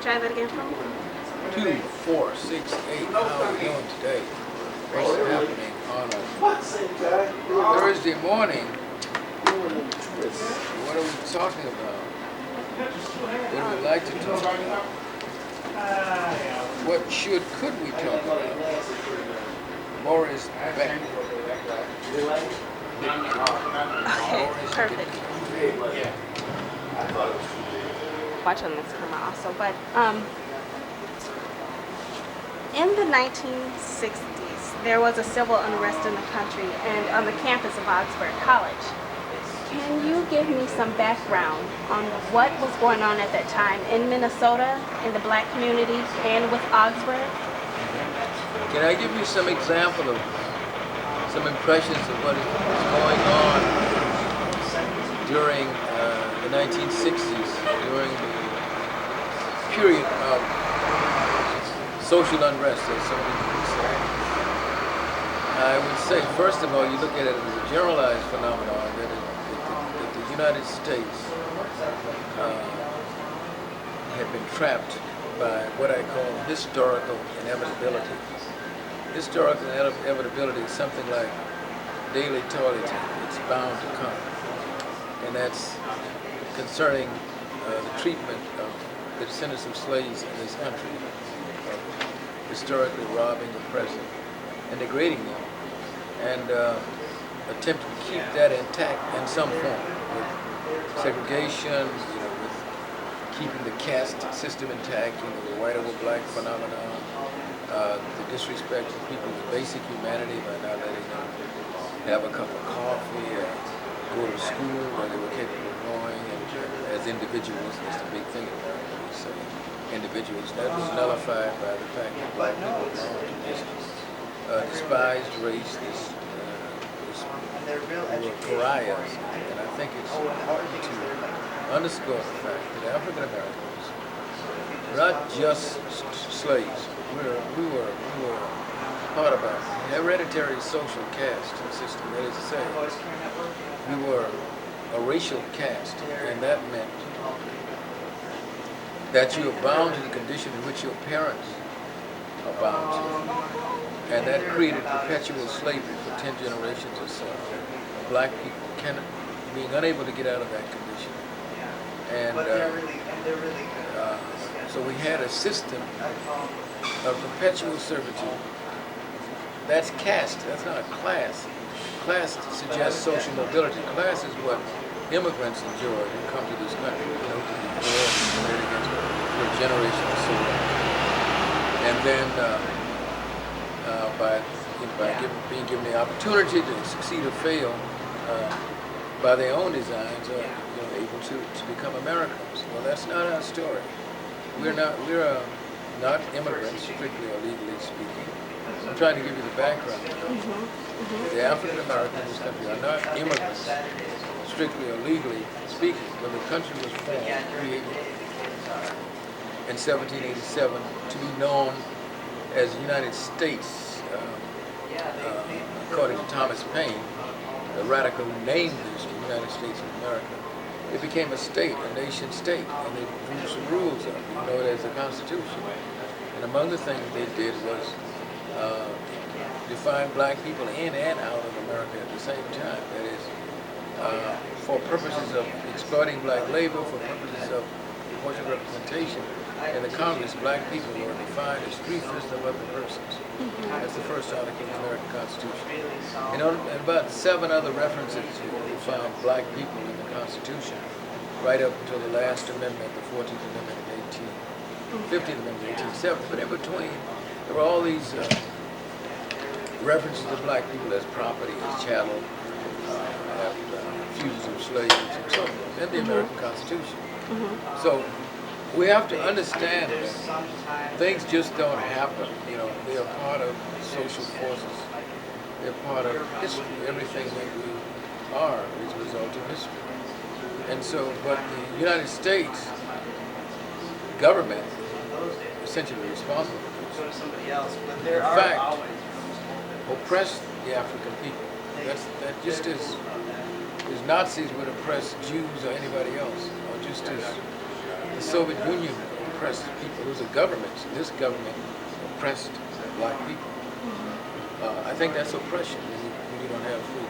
try that again for me? 2, 4, 6, 8. How are we doing today? What's happening on a Thursday morning? What are we talking about? What do we like to talk about? What could we talk about? Boris Beck. Okay, perfect. Watch on this camera also, but in the 1960s, there was a civil unrest in the country and on the campus of Augsburg College. Can you give me some background on what was going on at that time in Minnesota, in the black community, and with Augsburg? Can I give you some example of some impressions of what is going on during the 1960s, during the period of social unrest, as some people would say? I would say, first of all, you look at it as a generalized phenomenon that the United States have been trapped by what I call historical inevitability. Historical inevitability is something like daily toileting. It's bound to come. And that's concerning the treatment of the descendants of slaves in this country, of historically robbing, oppressing, and degrading them, and attempting to keep that intact in some form, with segregation, with keeping the caste system intact, the white over black phenomenon, the disrespect of people's basic humanity by not letting them have a cup of coffee, go to school where they were capable of going, and as individuals. That's the big thing about it. We say individuals. That was nullified by the fact that black people belong to this despised race, this pariahs. And I think it's important to underscore the fact that African Americans were not just slaves. We were part of a hereditary social caste system. That is to say, we were a racial caste, and that meant that you are bound to the condition in which your parents are bound to. And that created perpetual slavery for 10 generations or so. Black people being unable to get out of that condition. And so we had a system of perpetual servitude. That's caste, that's not class. Class suggests social mobility. Class is what immigrants enjoy who come to this country, to be poor and against for a generation or so. And then being given the opportunity to succeed or fail by their own designs, are able to become Americans. Well, that's not our story. We're not immigrants, strictly or legally speaking. I'm trying to give you the background. The African Americans in this country are not immigrants, strictly or legally speaking. When the country was formed, created in 1787 to be known as the United States, according to Thomas Paine, the radical who named this the United States of America. It became a state, a nation state, and they drew some rules up. You know it as the Constitution. And among the things they did was define black people in and out of America at the same time. That is, for purposes of exploiting black labor, for purposes of proportional representation in the Congress, black people were defined as 3/5 of other persons. That's the first article of the American Constitution. And about 7 other references you find black people in the Constitution, right up until the last amendment, the 14th Amendment in 15th Amendment in 1870. But in between, there were all these references to black people as property, as chattel, fugitive slaves, and so forth, in the American Constitution. So we have to understand that things just don't happen. They are part of social forces. They're part of history. Everything that we are is a result of history. And so, but the United States government is essentially responsible for this. In fact, oppressed the African people. That just as Nazis would oppress Jews or anybody else, or just as the Soviet Union oppressed people. It was a government. This government oppressed black people. I think that's oppression when you don't have freedom.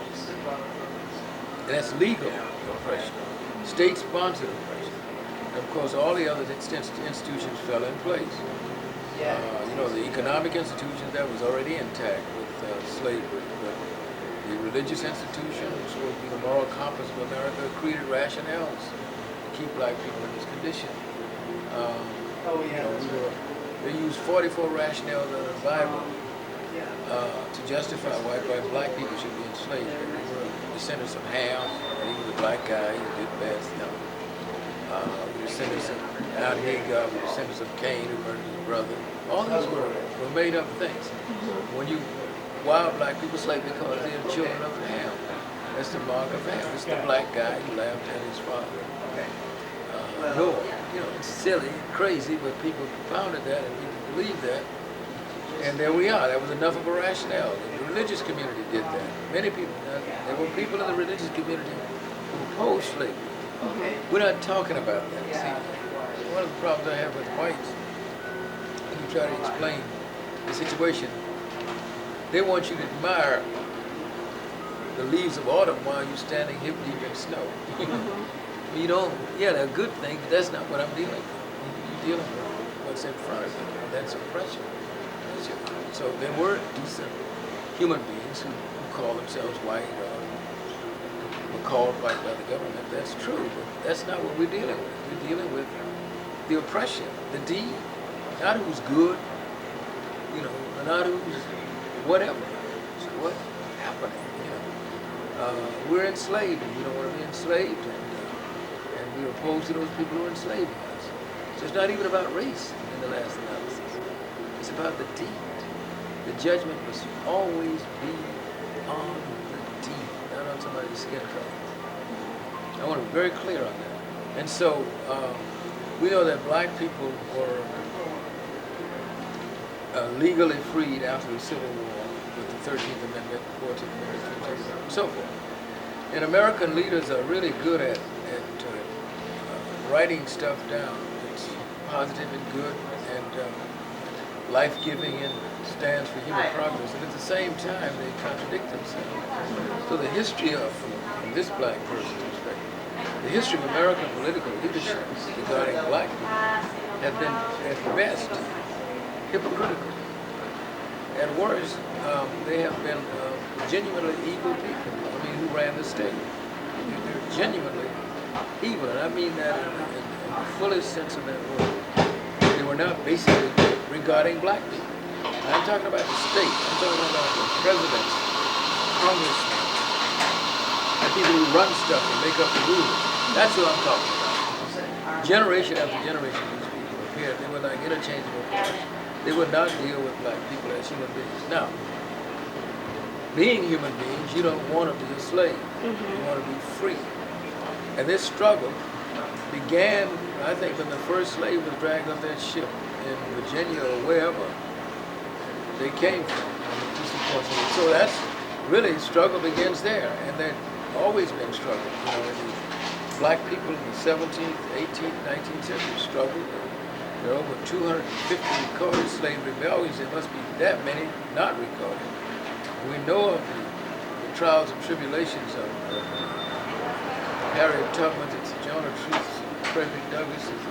And that's legal oppression, state-sponsored oppression. And of course, all the other institutions fell in place. The economic institutions, that was already intact with slavery. But the religious institution, which was supposed to be the moral compass of America, created rationales to keep black people in this condition. They used 44 rationales out of the Bible to justify why black people should be enslaved. They were descendants of Ham, and he was a black guy, he did bad stuff. Descendants of Hagar, descendants of Cain, who murdered his brother. All these were made up things. When you wild black people slave because they are children of Ham. That's the mark of Ham. It's the black guy who laughed at his father. It's silly, crazy, but people propounded that and people believed that. And there we are. That was enough of a rationale. The religious community did that. Many people, there were people in the religious community who opposed slavery. We're not talking about that. See, one of the problems I have with whites, when you try to explain the situation, they want you to admire the leaves of autumn while you're standing hip deep in snow. You don't, they're a good thing, but that's not what I'm dealing with. You're dealing with what's in front of you, and that's oppression. So there were decent human beings who call themselves white or were called white by the government. That's true, but that's not what we're dealing with. We're dealing with the oppression, the deed, not who's good, not who's whatever. So what's happening, we're enslaved, and we don't want to be enslaved, and we're opposed to those people who are enslaving us. So it's not even about race in the last analysis. It's about the deed. The judgment must always be on the deed, not on somebody's skin color. I want to be very clear on that. And so we know that black people were legally freed after the Civil War with the 13th Amendment, 14th Amendment, 15th Amendment, and so forth. And American leaders are really good at writing stuff down. It's positive and good and life-giving and stands for human progress. And at the same time, they contradict themselves. So the history of, from this black person's perspective, the history of American political leadership regarding black people have been, at best, hypocritical. At worst, they have been genuinely evil people. Who ran the state. They're genuinely evil, and I mean that in the fullest sense of that word. They were not basically regarding black people. I'm talking about the state. I'm talking about the presidents, congressmen, the people who run stuff and make up the rules. That's what I'm talking about. Generation after generation, these people appeared. They were like interchangeable parts. They would not deal with black people as human beings. Now, being human beings, you don't want to be a slave. You want to be free. And this struggle began, I think, when the first slave was dragged off that ship in Virginia or wherever they came from. So that's really, struggle begins there. And there's always been struggle. The black people in the 17th, 18th, 19th century struggled. There are over 250 recorded slave rebellions. There must be that many not recorded. We know of the trials and tribulations of Harriet Tubman's, it's Jonah Truth's, Frederick Douglass's,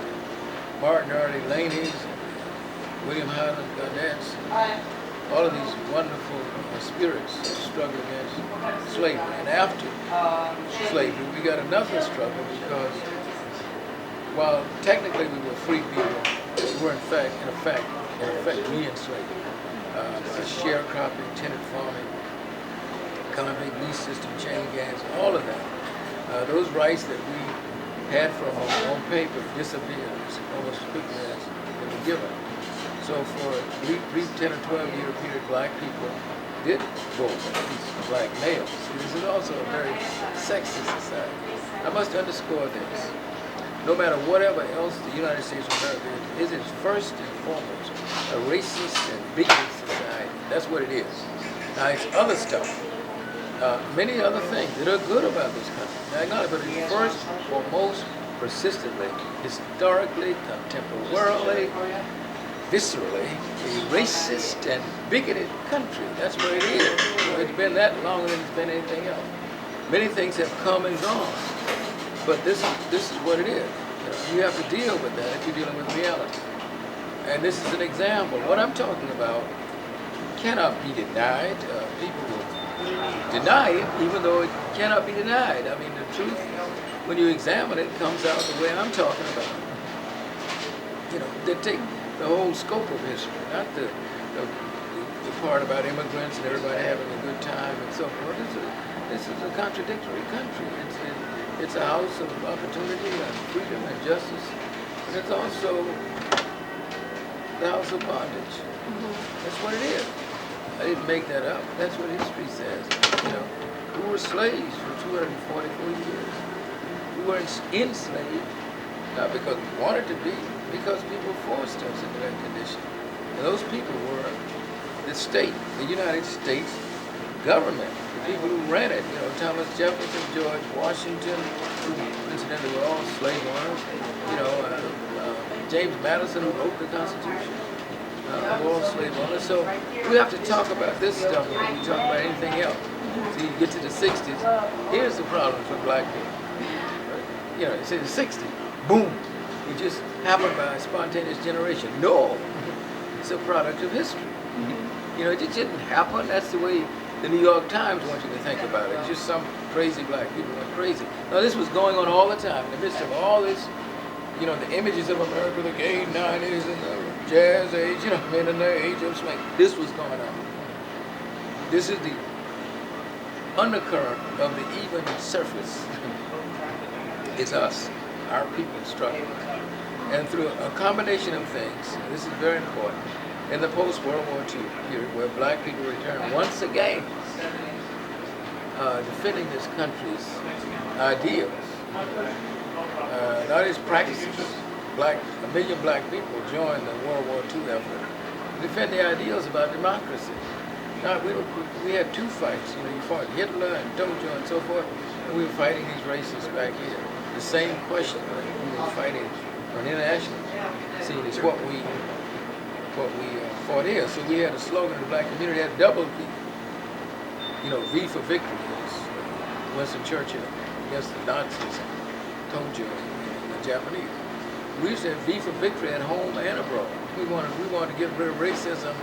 Martin Early Laney's, William Highland Garnett's, all of these wonderful spirits struggle against slavery. And after slavery, we got another struggle because while technically we were free people, we were in effect re-enslaved. Sharecropping, tenant farming, convict lease system, chain gangs, all of that. Those rights that we had from on paper disappeared almost as quickly as they were given. So for a brief 10 or 12 year period, black people did vote, at least black males. This is also a very sexist society. I must underscore this. No matter whatever else the United States of America is, it is first and foremost a racist and bigoted society. That's what it is. Now it's other stuff, many other things that are good about this country. Now, but it's first and foremost persistently, historically, contemporarily, viscerally, a racist and bigoted country. That's where it is. It's been that longer than it's been anything else. Many things have come and gone, but this is what it is. You have to deal with that if you're dealing with reality. And this is an example. What I'm talking about cannot be denied. People will deny it, even though it cannot be denied. I mean, the truth, when you examine it, comes out the way I'm talking about. They take the whole scope of history, not the part about immigrants and everybody having a good time and so forth. This is a contradictory country. It's a house of opportunity and freedom and justice, and it's also the house of bondage. That's what it is. I didn't make that up. That's what history says. We were slaves for 244 years. We were enslaved, not because we wanted to be, because people forced us into that condition. And those people were the state, the United States government, the people who ran it. Thomas Jefferson, George Washington, who incidentally were all slave owners. James Madison, who wrote the Constitution, were all slave owners. So we have to talk about this stuff when we talk about anything else. So you get to the 60s, here's the problem for black people. You say the 60s, boom, it just happened by a spontaneous generation. No, it's a product of history. It just didn't happen. That's the way the New York Times wants you to think about it. It's just some crazy black people went crazy. No, this was going on all the time. In the midst of all this, the images of America, the gay 90s and the jazz age, men in their age of swing. This was going on. This is the undercurrent of the even surface. It's us, our people struggling. And through a combination of things, and this is very important, in the post-World War II period, where black people returned once again, defending this country's ideals, not its practices. A million black people joined the World War II effort to defend the ideals about democracy. Now, we had two fights. You fought Hitler and Dojo and so forth, and we were fighting these racists back here. The same question we were fighting on international scene is what we fought here. So we had a slogan in the black community that double V. V for victory. Winston Churchill against the Nazis, Tojo, and the Japanese. We used to have V for victory at home and abroad. We wanted to get rid of racism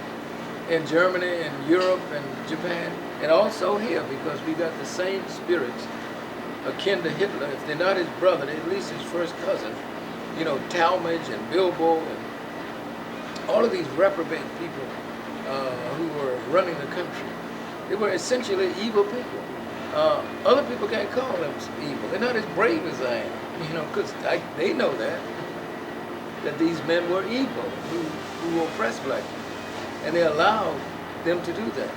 in Germany and Europe and Japan, and also here, because we got the same spirits akin to Hitler. If they're not his brother, they're at least his first cousin. Talmadge and Bilbo and all of these reprobate people who were running the country. They were essentially evil people. Other people can't call them evil. They're not as brave as I am, because they know that these men were evil, who oppressed black people. And they allowed them to do that.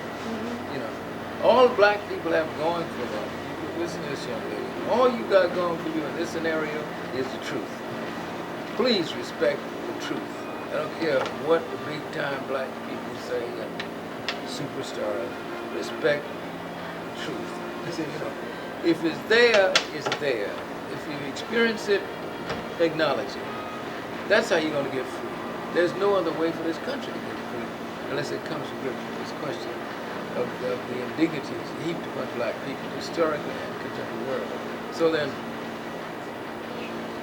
All black people have going for them. Listen to this, young lady. All you got going for you in this scenario is the truth. Please respect the truth. I don't care what the big-time black people say and superstars. Respect the truth. If it's there, it's there. If you experience it, acknowledge it. That's how you're going to get free. There's no other way for this country to get free unless it comes to grips with this question of the indignities heaped upon black people historically and contemporary world. So then,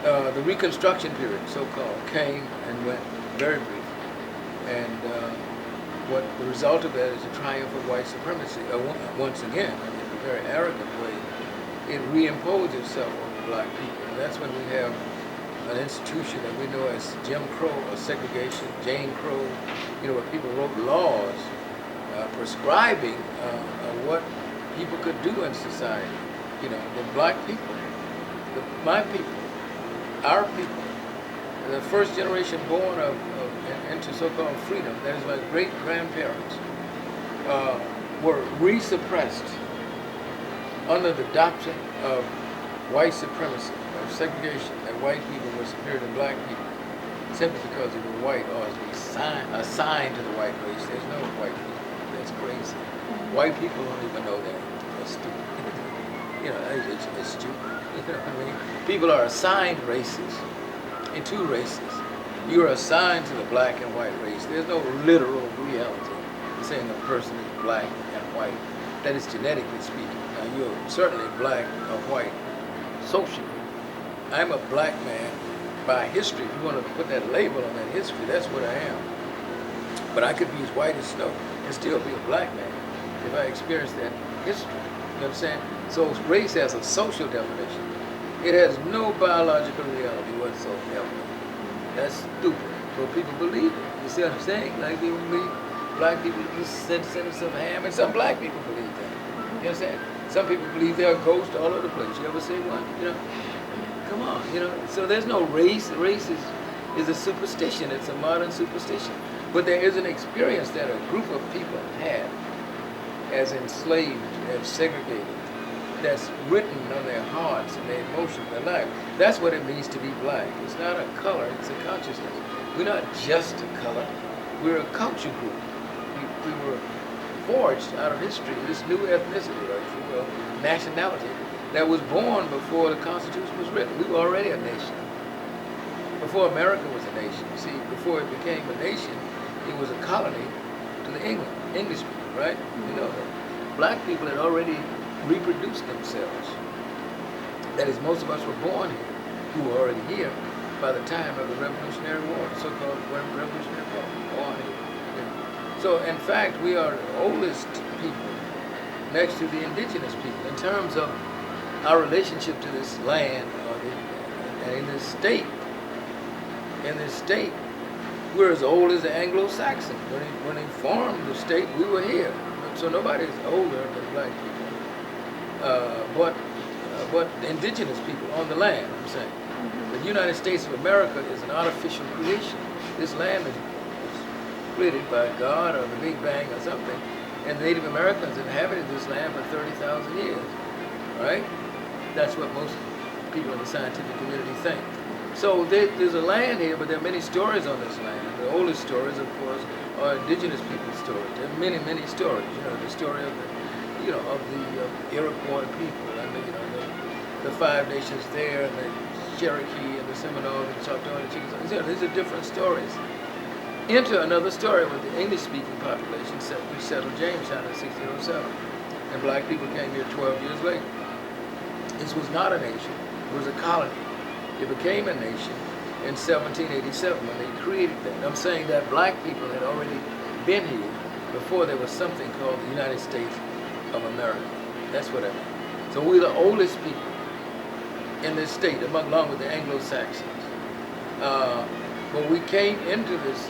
the Reconstruction period, so-called, came and went very briefly. And what the result of that is a triumph of white supremacy. Once again, in a very arrogant way, it reimposed itself on the black people. And that's when we have an institution that we know as Jim Crow or segregation, Jane Crow, where people wrote laws prescribing what people could do in society. The black people, my people, our people, the first generation born into so-called freedom, that is my great-grandparents, were re-suppressed under the doctrine of white supremacy, of segregation, that white people were superior to black people simply because they were white or as assigned to the white race. There's no white people. That's crazy. White people don't even know that. That's stupid. it's stupid. You know what I mean? People are assigned races, in two races. You are assigned to the black and white race. There's no literal reality saying a person is black and white. That is genetically speaking. Now you're certainly black or white socially. I'm a black man by history. If you want to put that label on that history, that's what I am. But I could be as white as snow and still be a black man if I experienced that history. You know what I'm saying? So race has a social definition. It has no biological reality whatsoever. That's stupid. But people believe it. You see what I'm saying? Like they believe black people send us some ham, and some black people believe that. You know what I'm saying? Some people believe there are ghosts all over the place. You ever see one? You know? Come on, you know. So there's no race. Race is a superstition. It's a modern superstition. But there is an experience that a group of people had as enslaved, as segregated, that's written on their hearts and their emotions, their life. That's what it means to be black. It's not a color, it's a consciousness. We're not just a color, we're a culture group. We were forged out of history, this new ethnicity, or if you will, nationality, that was born before the Constitution was written. We were already a nation. Before America was a nation. See, before it became a nation, it was a colony to the English people, right? You know that. Black people had already reproduced themselves. That is, most of us were born here, who were already here by the time of the Revolutionary War, the so-called Revolutionary War, born here. Yeah. So, in fact, we are the oldest people next to the indigenous people in terms of our relationship to this land and in this state. In this state, we're as old as the Anglo-Saxons. When they formed the state, we were here. So nobody's older than black people. But indigenous people on the land, I'm saying. The United States of America is an artificial creation. This land was created by God or the Big Bang or something, and the Native Americans inhabited this land for 30,000 years, right? That's what most people in the scientific community think. So there's a land here, but there are many stories on this land. The oldest stories, of course, are indigenous people's stories. There are many, many stories. You know, the story of the Iroquois people, and the Five Nations there, and the Cherokee, and the Seminoles, and the Choctaw, and the Chickasaw. You know, these are different stories. Enter another story with the English-speaking population who settled Jamestown in 1607, and black people came here 12 years later. This was not a nation; it was a colony. It became a nation in 1787 when they created that. I'm saying that black people had already been here before there was something called the United States of America. That's what I mean. So we're the oldest people in this state, along with the Anglo-Saxons. But we came into this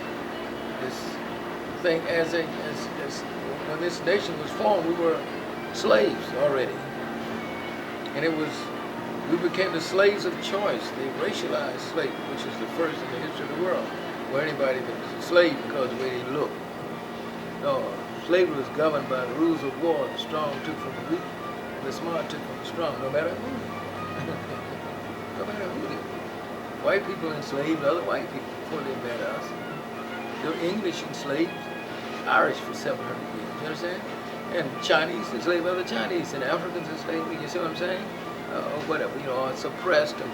thing as when this nation was formed, we were slaves already, and we became the slaves of choice, the racialized slave, which is the first in the history of the world, where anybody was a slave because of the way they looked. No, slavery was governed by the rules of war. The strong took from the weak, and the smart took from the strong, no matter who. No matter who did. White people enslaved other white people before they met us. The English enslaved Irish for 700 years, you understand? And Chinese enslaved other Chinese, and Africans enslaved, you see what I'm saying? Or whatever, or suppressed and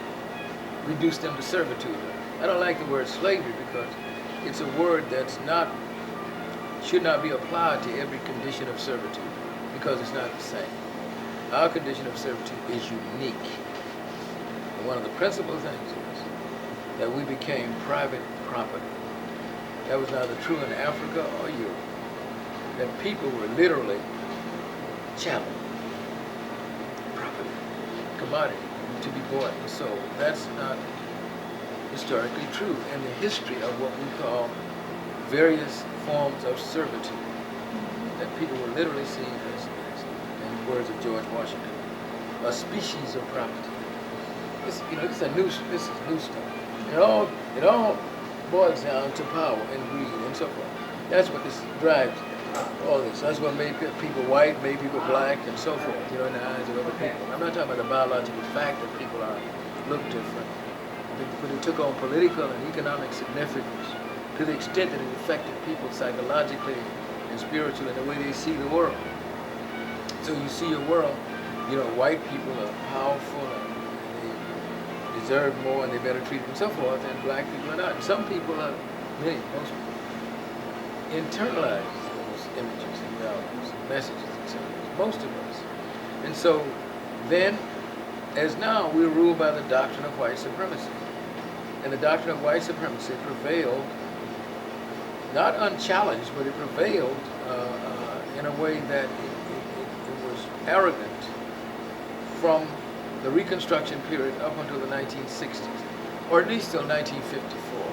reduced them to servitude. I don't like the word slavery because it's a word that's should not be applied to every condition of servitude because it's not the same. Our condition of servitude is unique. And one of the principal things is that we became private property. That was neither true in Africa or Europe. That people were literally chattel, property, commodity to be bought and sold. That's not historically true in the history of what we call various forms of servitude. That people were literally seen as, in the words of George Washington, a species of property. This is new stuff. It all boils down to power and greed and so forth. That's what this drives all this. That's what made people white, made people black, and so forth, in the eyes of other people. I'm not talking about the biological fact that people look different, but it took on political and economic significance to the extent that it affected people psychologically and spiritually in the way they see the world. So you see your world white people are powerful and they deserve more and they better treat them and so forth, and black people are not. And some people are, most people, internalize those images and values and messages and symbols, most of us. And so then, as now, we're ruled by the doctrine of white supremacy. And the doctrine of white supremacy prevailed, not unchallenged, but it prevailed in a way that it was arrogant from the Reconstruction period up until the 1960s, or at least till 1954,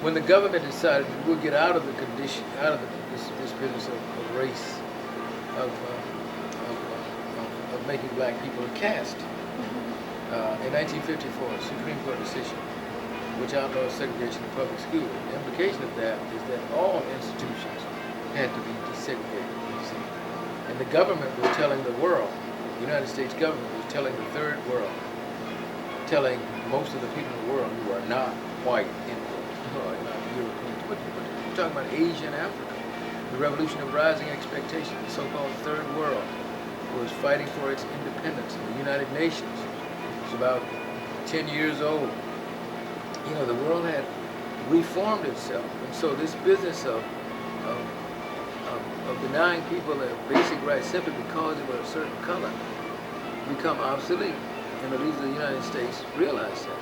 when the government decided we'll get out of the condition, out of this business of race, of making black people a caste. In 1954, a Supreme Court decision which outlawed segregation in public schools. The implication of that is that all institutions had to be desegregated, you see. And the government was telling the world, the United States government was telling the third world, telling most of the people in the world who are not white, who are not European. We're talking about Asia and Africa. The revolution of rising expectations, the so-called third world, was fighting for its independence in the United Nations. It was about 10 years old. The world had reformed itself. And so this business of denying people their basic rights simply because they were a certain color become obsolete. And the leaders of the United States realized that.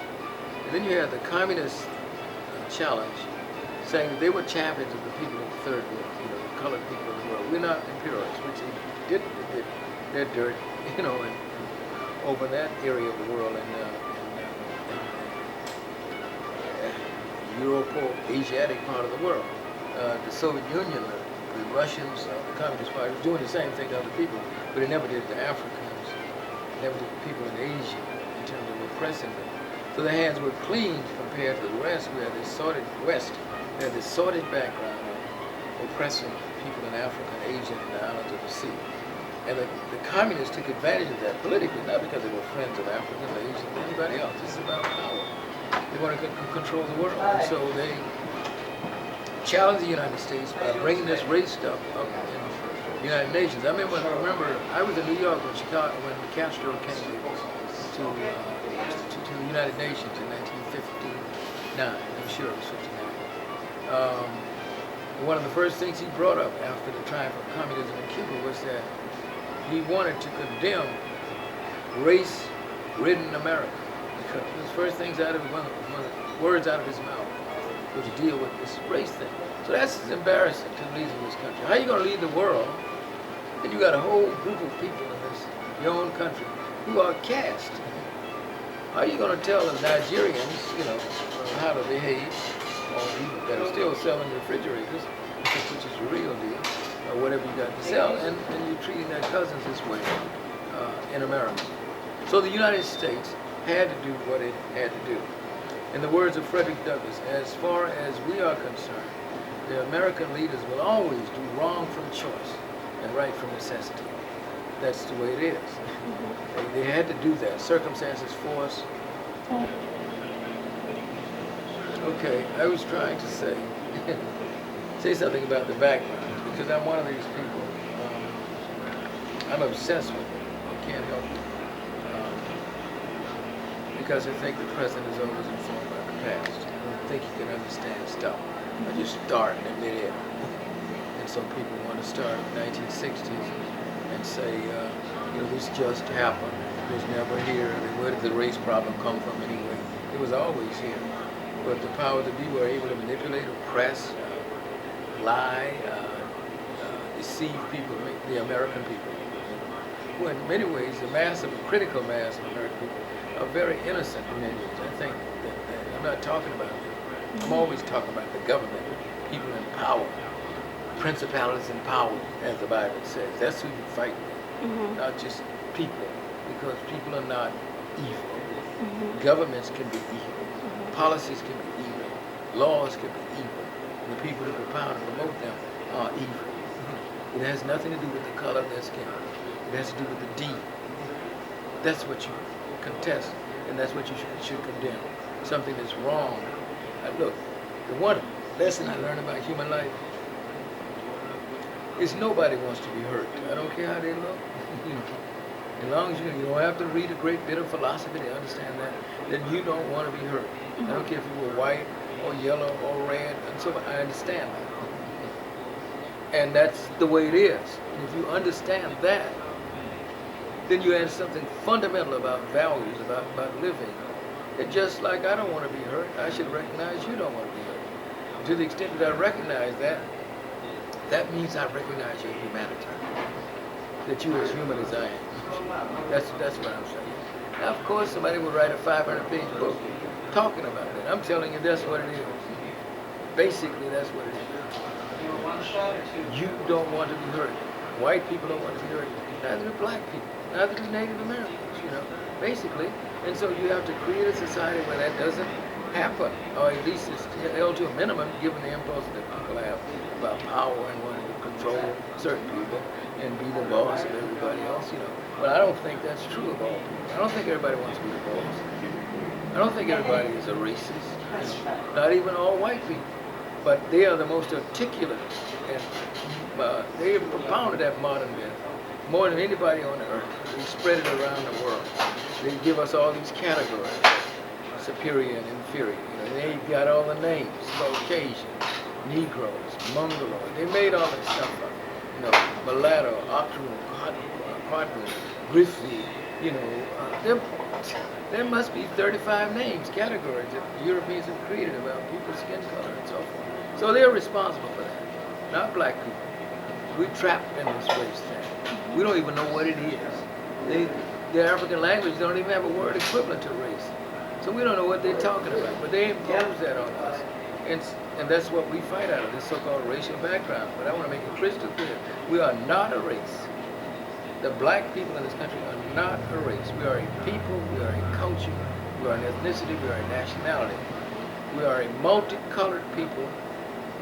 And then you had the communist challenge saying that they were champions of the people of the third world, the colored people of the world. We're not imperialists, which they did their dirt, and over that area of the world and Euro-Asiatic part of the world. The Soviet Union, the Russians, the Communist Party was doing the same thing to other people, but it never did to Africans, it never did to people in Asia in terms of oppressing them. So their hands were clean compared to the West. We had this sordid background of oppressing people in Africa and Asia and the islands of the sea. And the communists took advantage of that politically, not because they were friends of Africans or Asians or anybody else. This is about power. They wanted to control the world. And so they challenged the United States by bringing this race stuff up in the United Nations. I remember I was in New York when Castro came to the United Nations in 1959. I'm sure it was 59. One of the first things he brought up after the triumph of communism in Cuba was that he wanted to condemn race-ridden America. Because the first things out of one of the words out of his mouth was to deal with this race thing. So that's embarrassing to the leaders of this country. How are you going to lead the world and you got a whole group of people in your own country who are caste? How are you going to tell the Nigerians, how to behave, or people that are still selling refrigerators, which is the real deal, or whatever you got to sell, and you're treating their cousins this way in America. So the United States had to do what it had to do. In the words of Frederick Douglass, as far as we are concerned, the American leaders will always do wrong from choice and right from necessity. That's the way it is. They had to do that. Circumstances force. Okay, I was trying to say something about the background, because I'm one of these people. I'm obsessed with it. I can't help it. Because I think the present is always informed by the past. I don't think you can understand stuff. I just start in midair. And so people want to start in the 1960s and say, this just happened. It was never here. Where did the race problem come from anyway? It was always here. But the powers that be were able to manipulate, oppress, lie, deceive people, the American people, who in many ways, the critical mass of American people, are very innocent in many ways. I think that I'm not talking about them. I'm always talking about the government, people in power, principalities in power, as the Bible says. That's who you fight with, not just people, because people are not evil. Governments can be evil. Policies can be evil. Laws can be evil. And the people who propound and promote them are evil. It has nothing to do with the color of their skin. It has to do with the deed. That's what you contest, and that's what you should condemn. Something that's wrong. Look, the one lesson I learned about human life is nobody wants to be hurt. I don't care how they look. As long as you don't have to read a great bit of philosophy to understand that, then you don't want to be hurt. I don't care if you were white or yellow or red, and so I understand that. And that's the way it is. And if you understand that, then you add something fundamental about values, about living. That just like I don't want to be hurt, I should recognize you don't want to be hurt. To the extent that I recognize that, that means I recognize your humanity. That you're as human as I am. That's what I'm saying. Now, of course, somebody would write a 500-page book talking about it. I'm telling you, that's what it is. Basically, that's what it is. You don't want to be hurt. White people don't want to be hurt. Neither do black people. Neither do Native Americans, basically. And so you have to create a society where that doesn't happen, or at least it's held to a minimum, given the impulse that people have about power and wanting to control certain people and be the boss of everybody else, But I don't think that's true of all people. I don't think everybody wants to be the boss. I don't think everybody is a racist. Not even all white people. But they are the most articulate, and they have propounded that modern myth more than anybody on earth. They spread it around the world. They give us all these categories, superior and inferior. They got all the names: Caucasian, Negroes, Mongoloid. They made all that stuff up. Mulatto, Octoroon, Cotton, Griffey. There must be 35 names, categories that Europeans have created about people's skin color and so forth. So they're responsible for that, not black people. We're trapped in this race thing. We don't even know what it is. The African language don't even have a word equivalent to race. So we don't know what they're talking about, but they impose that on us. And that's what we fight out of, this so-called racial background. But I want to make it crystal clear, we are not a race. The black people in this country are not a race. We are a people, we are a culture, we are an ethnicity, we are a nationality. We are a multicolored people,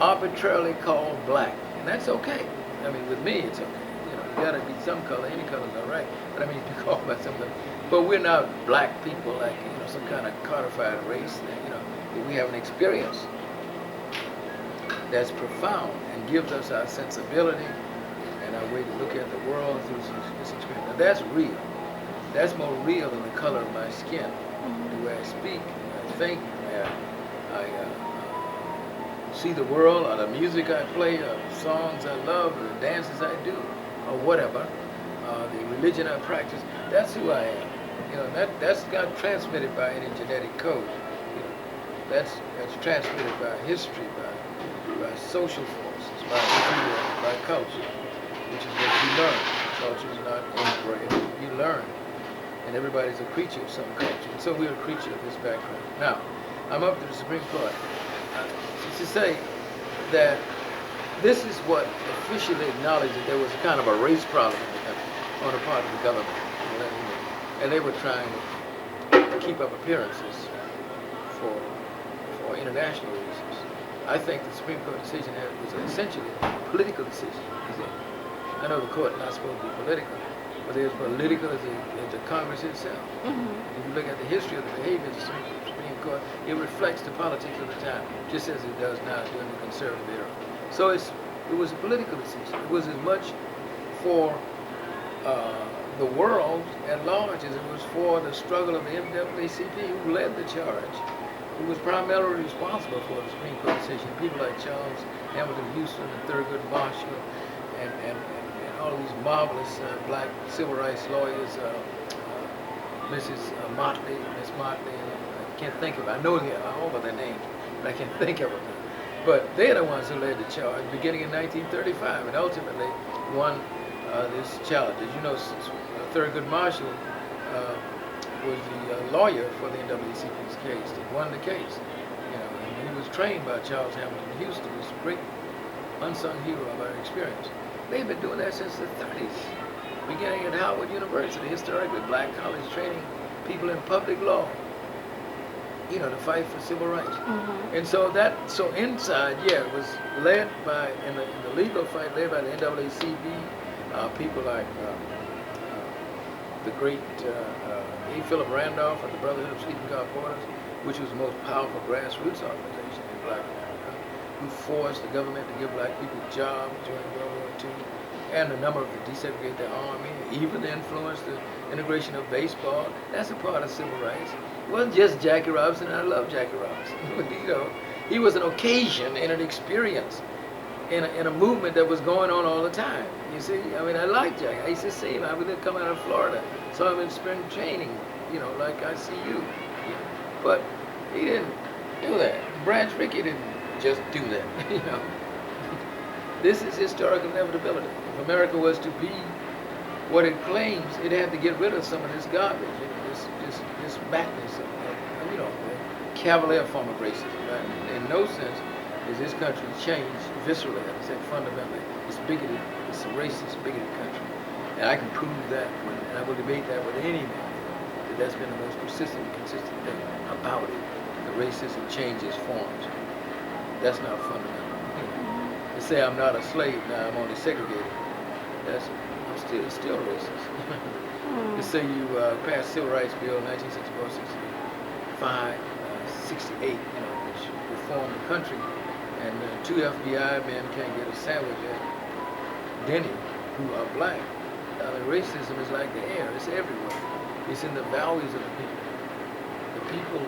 arbitrarily called black. And that's okay. I mean, with me, it's okay. You gotta be some color, any color's all right. But I mean, you call by something. But we're not black people like, some kind of codified race that we have an experience that's profound and gives us our sensibility and our way to look at the world through this experience. Now that's real. That's more real than the color of my skin. The way I speak, I think, I see the world, or the music I play, or the songs I love, or the dances I do, or whatever, the religion I practice. That's who I am. That's not transmitted by any genetic code. That's transmitted by history, by social forces, by culture, which is what you learn. Culture is not inbred. You learn. And everybody's a creature of some culture. And so we're a creature of this background. Now, I'm up to the Supreme Court to say that this is what officially acknowledged that there was a kind of a race problem in the country on the part of the government. And they were trying to keep up appearances for international reasons. I think the Supreme Court decision was essentially a political decision. I know the court is not supposed to be political, but they're as political as the Congress itself. If you look at the history of the behavior of the Supreme Court, it reflects the politics of the time, just as it does now during the conservative era. So it was a political decision. It was as much for the world at large as it was for the struggle of the NAACP, who led the charge, who was primarily responsible for the Supreme Court decision. People like Charles Hamilton Houston and Thurgood Marshall and all these marvelous black civil rights lawyers, Miss Motley, I can't think of it. I know all of their names, but I can't think of them. But they're the ones who led the charge beginning in 1935 and ultimately won this challenge. As you know, Thurgood Marshall was the lawyer for the NAACP's case. He won the case. And he was trained by Charles Hamilton Houston, who's a great unsung hero of our experience. They've been doing that since the 30s, beginning at Howard University, historically black college, training people in public law, to fight for civil rights. And so inside, it was led by, in the legal fight, led by the NAACP, people like the great A. Philip Randolph of the Brotherhood of Sleeping Car Porters, which was the most powerful grassroots organization in black America, who forced the government to give black people jobs during World War II and the number of the desegregate the army, even influence the integration of baseball. That's a part of civil rights. It wasn't just Jackie Robinson, and I love Jackie Robinson. You know, he was an occasion and an experience in a movement that was going on all the time. You see, I mean, I like Jackie. I used to see him. I would come out of Florida, saw him in spring training, you know, like I see you. But he didn't do that. Branch Rickey didn't just do that, you know. This is historical inevitability. If America was to be what it claims, it had to get rid of some of this garbage, you know, this madness of, you know, cavalier form of racism. Right? In no sense is this country changed viscerally. I said fundamentally, it's bigoted, it's a racist, bigoted country. And I can prove that, and I will debate that with any man, that that's been the most persistent, consistent thing about it. The racism changes forms. That's not fundamental. To say I'm not a slave now, I'm only segregated. I'm still racist. To say you passed Civil Rights Bill 1964, 65, 68, you know, which reformed the country, and two FBI men can't get a sandwich at Denny who are black. I mean, racism is like the air, it's everywhere. It's in the values of the people. The people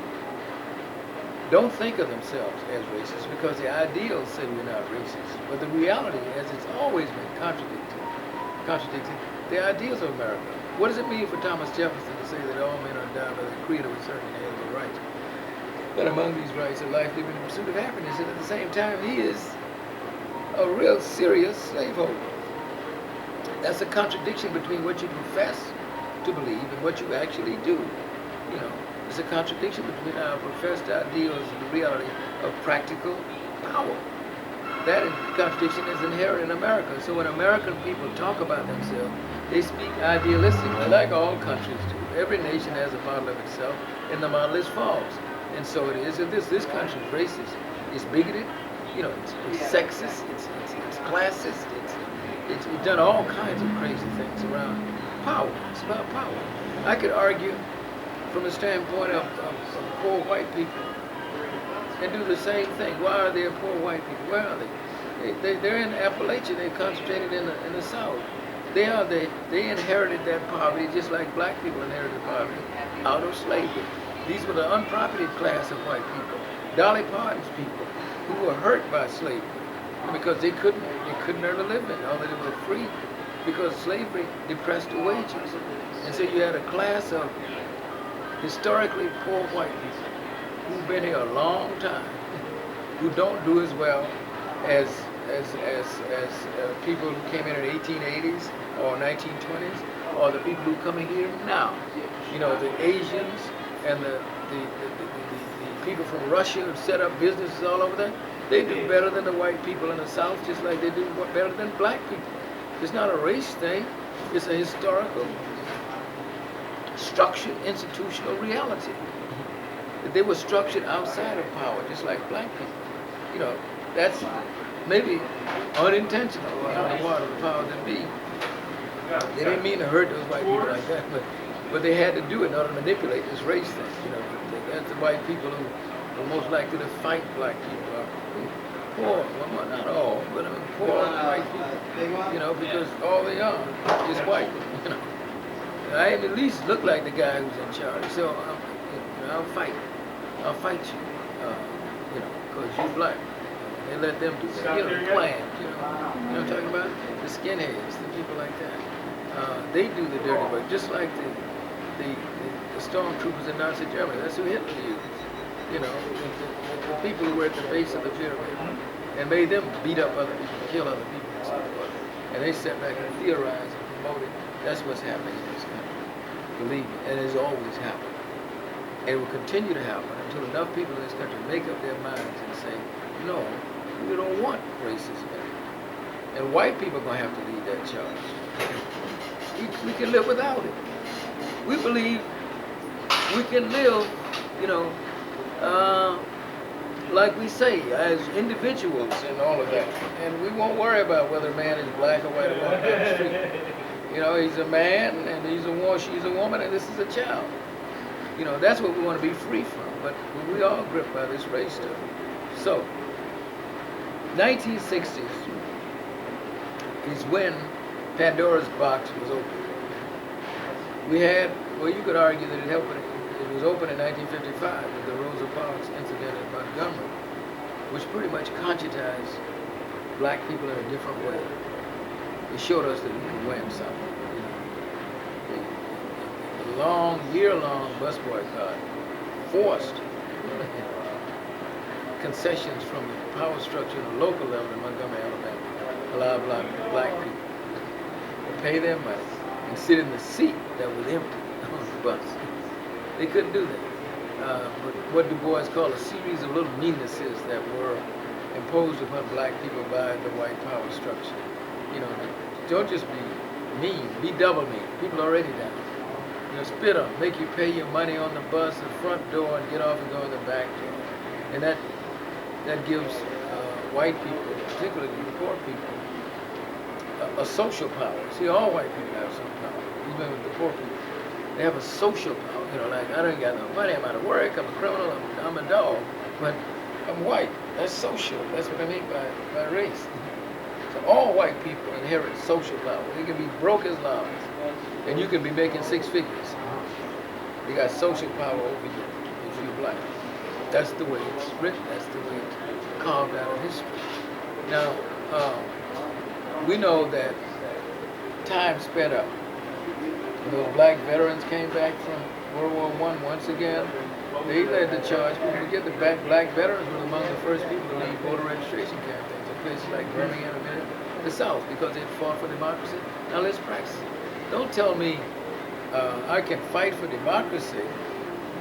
don't think of themselves as racist because the ideals say we're not racist. But the reality, as it's always been contradicted the ideals of America. What does it mean for Thomas Jefferson to say that all men are endowed by the Creator with certain inalienable rights? But among these rights are life, living, and pursuit of happiness, and at the same time, he is a real serious slaveholder. That's a contradiction between what you profess to believe and what you actually do. You know, it's a contradiction between our professed ideals and the reality of practical power. That contradiction is inherent in America. So when American people talk about themselves, they speak idealistically, like all countries do. Every nation has a model of itself, and the model is false. And so it is. If this country is racist, it's bigoted, you know, it's sexist, it's classist, it's done all kinds of crazy things around power. It's about power. I could argue from the standpoint of poor white people and do the same thing. Why are there poor white people? Where are they? They're in Appalachia. They're concentrated in the South. They inherited that poverty just like black people inherited poverty out of slavery. These were the unprofited class of white people, Dolly Parton's people, who were hurt by slavery because they couldn't earn a living, although they were free, because slavery depressed the wages. And so you had a class of historically poor white people who've been here a long time, who don't do as well as people who came in the 1880s or 1920s, or the people who are coming here now. You know, the Asians and the people from Russia who set up businesses all over there, they do better than the white people in the South, just like they do better than black people. It's not a race thing, it's a historical, structured, institutional reality. They were structured outside of power, just like black people. You know, that's maybe unintentional on the part of the power that be. They didn't mean to hurt those white people like that, but they had to do it in order to manipulate this race thing. You know, that's the white people who are most likely to fight black people. Poor, well, not all, but poor white people. You know, because all they are is white. You know, I at least look like the guy who's in charge. So I'll fight you. You know, because you're black. They let them do that. You know, the Klan, you know what I'm talking about? The skinheads, the people like that. They do the dirty work, just like the stormtroopers in Nazi Germany. That's who Hitler used. You know, the people who were at the base of the pyramid and made them beat up other people, kill other people, and so forth. And they sat back and theorized and promoted. That's what's happening in this country. Believe me, and it's always happened. And it will continue to happen until enough people in this country make up their minds and say, no, we don't want racism anymore. And white people are going to have to lead that charge. We can live without it. We believe we can live, you know, like we say, as individuals and all of that. And we won't worry about whether a man is black or white or walking down the street. You know, he's a man, and she's a woman, and this is a child. You know, that's what we want to be free from. But we all gripped by this race stuff. So, 1960s is when Pandora's box was open. We had, well, you could argue that it was open in 1955 with the Rosa Parks incident in Montgomery, which pretty much conscientized black people in a different way. It showed us that we could win something. The long, year-long bus boycott forced concessions from the power structure at a local level in Montgomery, Alabama, allow black people to pay their money and sit in the seat that was empty on the bus. They couldn't do that. But what Du Bois called a series of little meannesses that were imposed upon black people by the white power structure. You know, don't just be mean, be double mean. People are already down. You know, spit on, make you pay your money on the bus, the front door, and get off and go in the back door. And that gives white people, particularly the poor people, a social power. See, all white people have some power, even with the poor people. They have a social power. You know, like, I don't got no money, I'm out of work, I'm a criminal, I'm a dog, but I'm white. That's social. That's what I mean by race. So all white people inherit social power. They can be broke as llamas, and you can be making six figures. They got social power over you if you're black. That's the way it's written. That's the way it's carved out of history. Now, we know that time sped up. Those black veterans came back from World War I once again. They led the charge. People forget the black veterans were among the first people to lead voter registration campaigns in places like Birmingham and the South because they fought for democracy. Now let's practice. Don't tell me I can fight for democracy,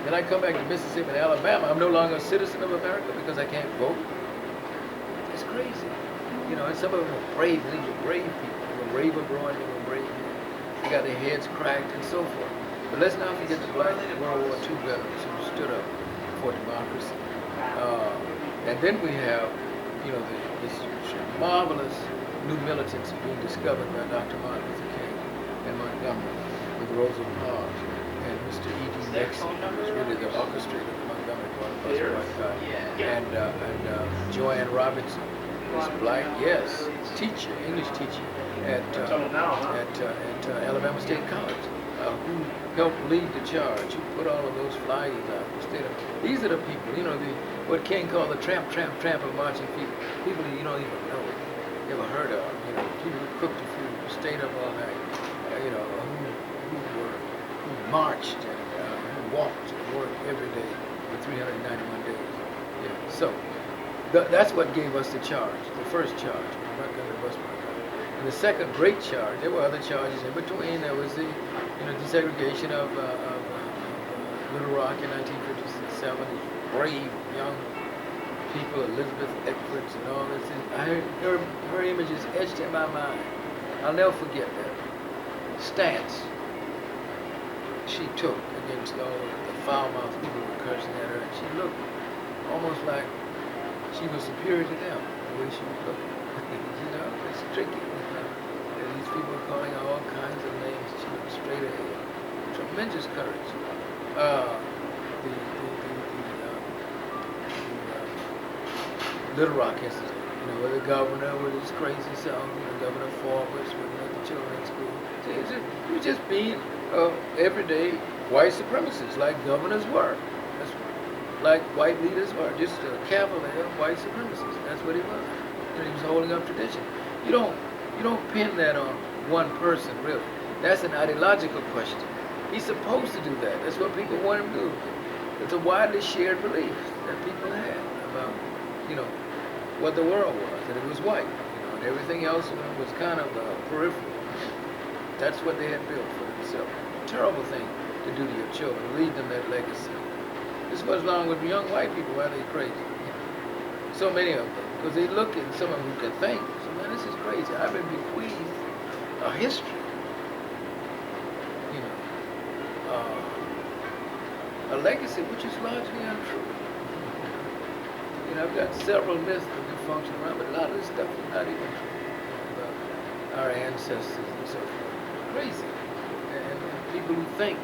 then I come back to Mississippi and Alabama. I'm no longer a citizen of America because I can't vote. It's crazy. You know, and some of them were brave. These were brave people. They were brave abroad. They were brave. They got their heads cracked and so forth. But let's not forget the black World War II veterans who stood up for democracy. And then we have, you know, this marvelous new militants being discovered by Dr. Martin Luther King in Montgomery with Rosa Parks and Mr. E.D. Nixon, who was really the orchestrator of the Montgomery bus boycott, and Joanne Robinson, was black, yes, teacher, English teacher at Alabama State College, who helped lead the charge, who put all of those flyers out. These are the people, you know, what King called the tramp of marching feet. People you don't even know, never heard of. You know, people who cooked the food, who stayed up all night. You know, who marched and who walked to work every day for 391 days. You know, so that's what gave us the charge, the first charge, Montgomery bus boycott. And the second great charge, there were other charges in between. There was the desegregation of Little Rock in 1957. Brave young people, Elizabeth Eckford's and all this. And her image is etched in my mind. I'll never forget that stance she took against all the foul-mouthed people who were cursing at her. And she looked almost like she was superior to them, the way she was looking. You know, it's tricky. And these people were calling her all kinds of names. She looked straight ahead. Tremendous courage. Little Rock incident, where the governor with his crazy self, Governor Forbes wouldn't let the children in school. It was just being everyday white supremacists, like governors were. That's like white leaders were, just a cavalier white supremacist. That's what he was. He was holding up tradition. You don't pin that on one person, really. That's an ideological question. He's supposed to do that. That's what people want him to do. It's a widely shared belief that people had about, what the world was, that it was white, and everything else was kind of peripheral. That's what they had built for themselves. Terrible thing to do to your children, leave them that legacy. This is what's wrong with young white people, why they're crazy. So many of them, because they look at someone who can think. So, man, this is crazy. I've been bequeathed a history, a legacy which is largely untrue. I've got several myths that do function around, but a lot of this stuff is not even true about our ancestors and so forth. Crazy. And people who think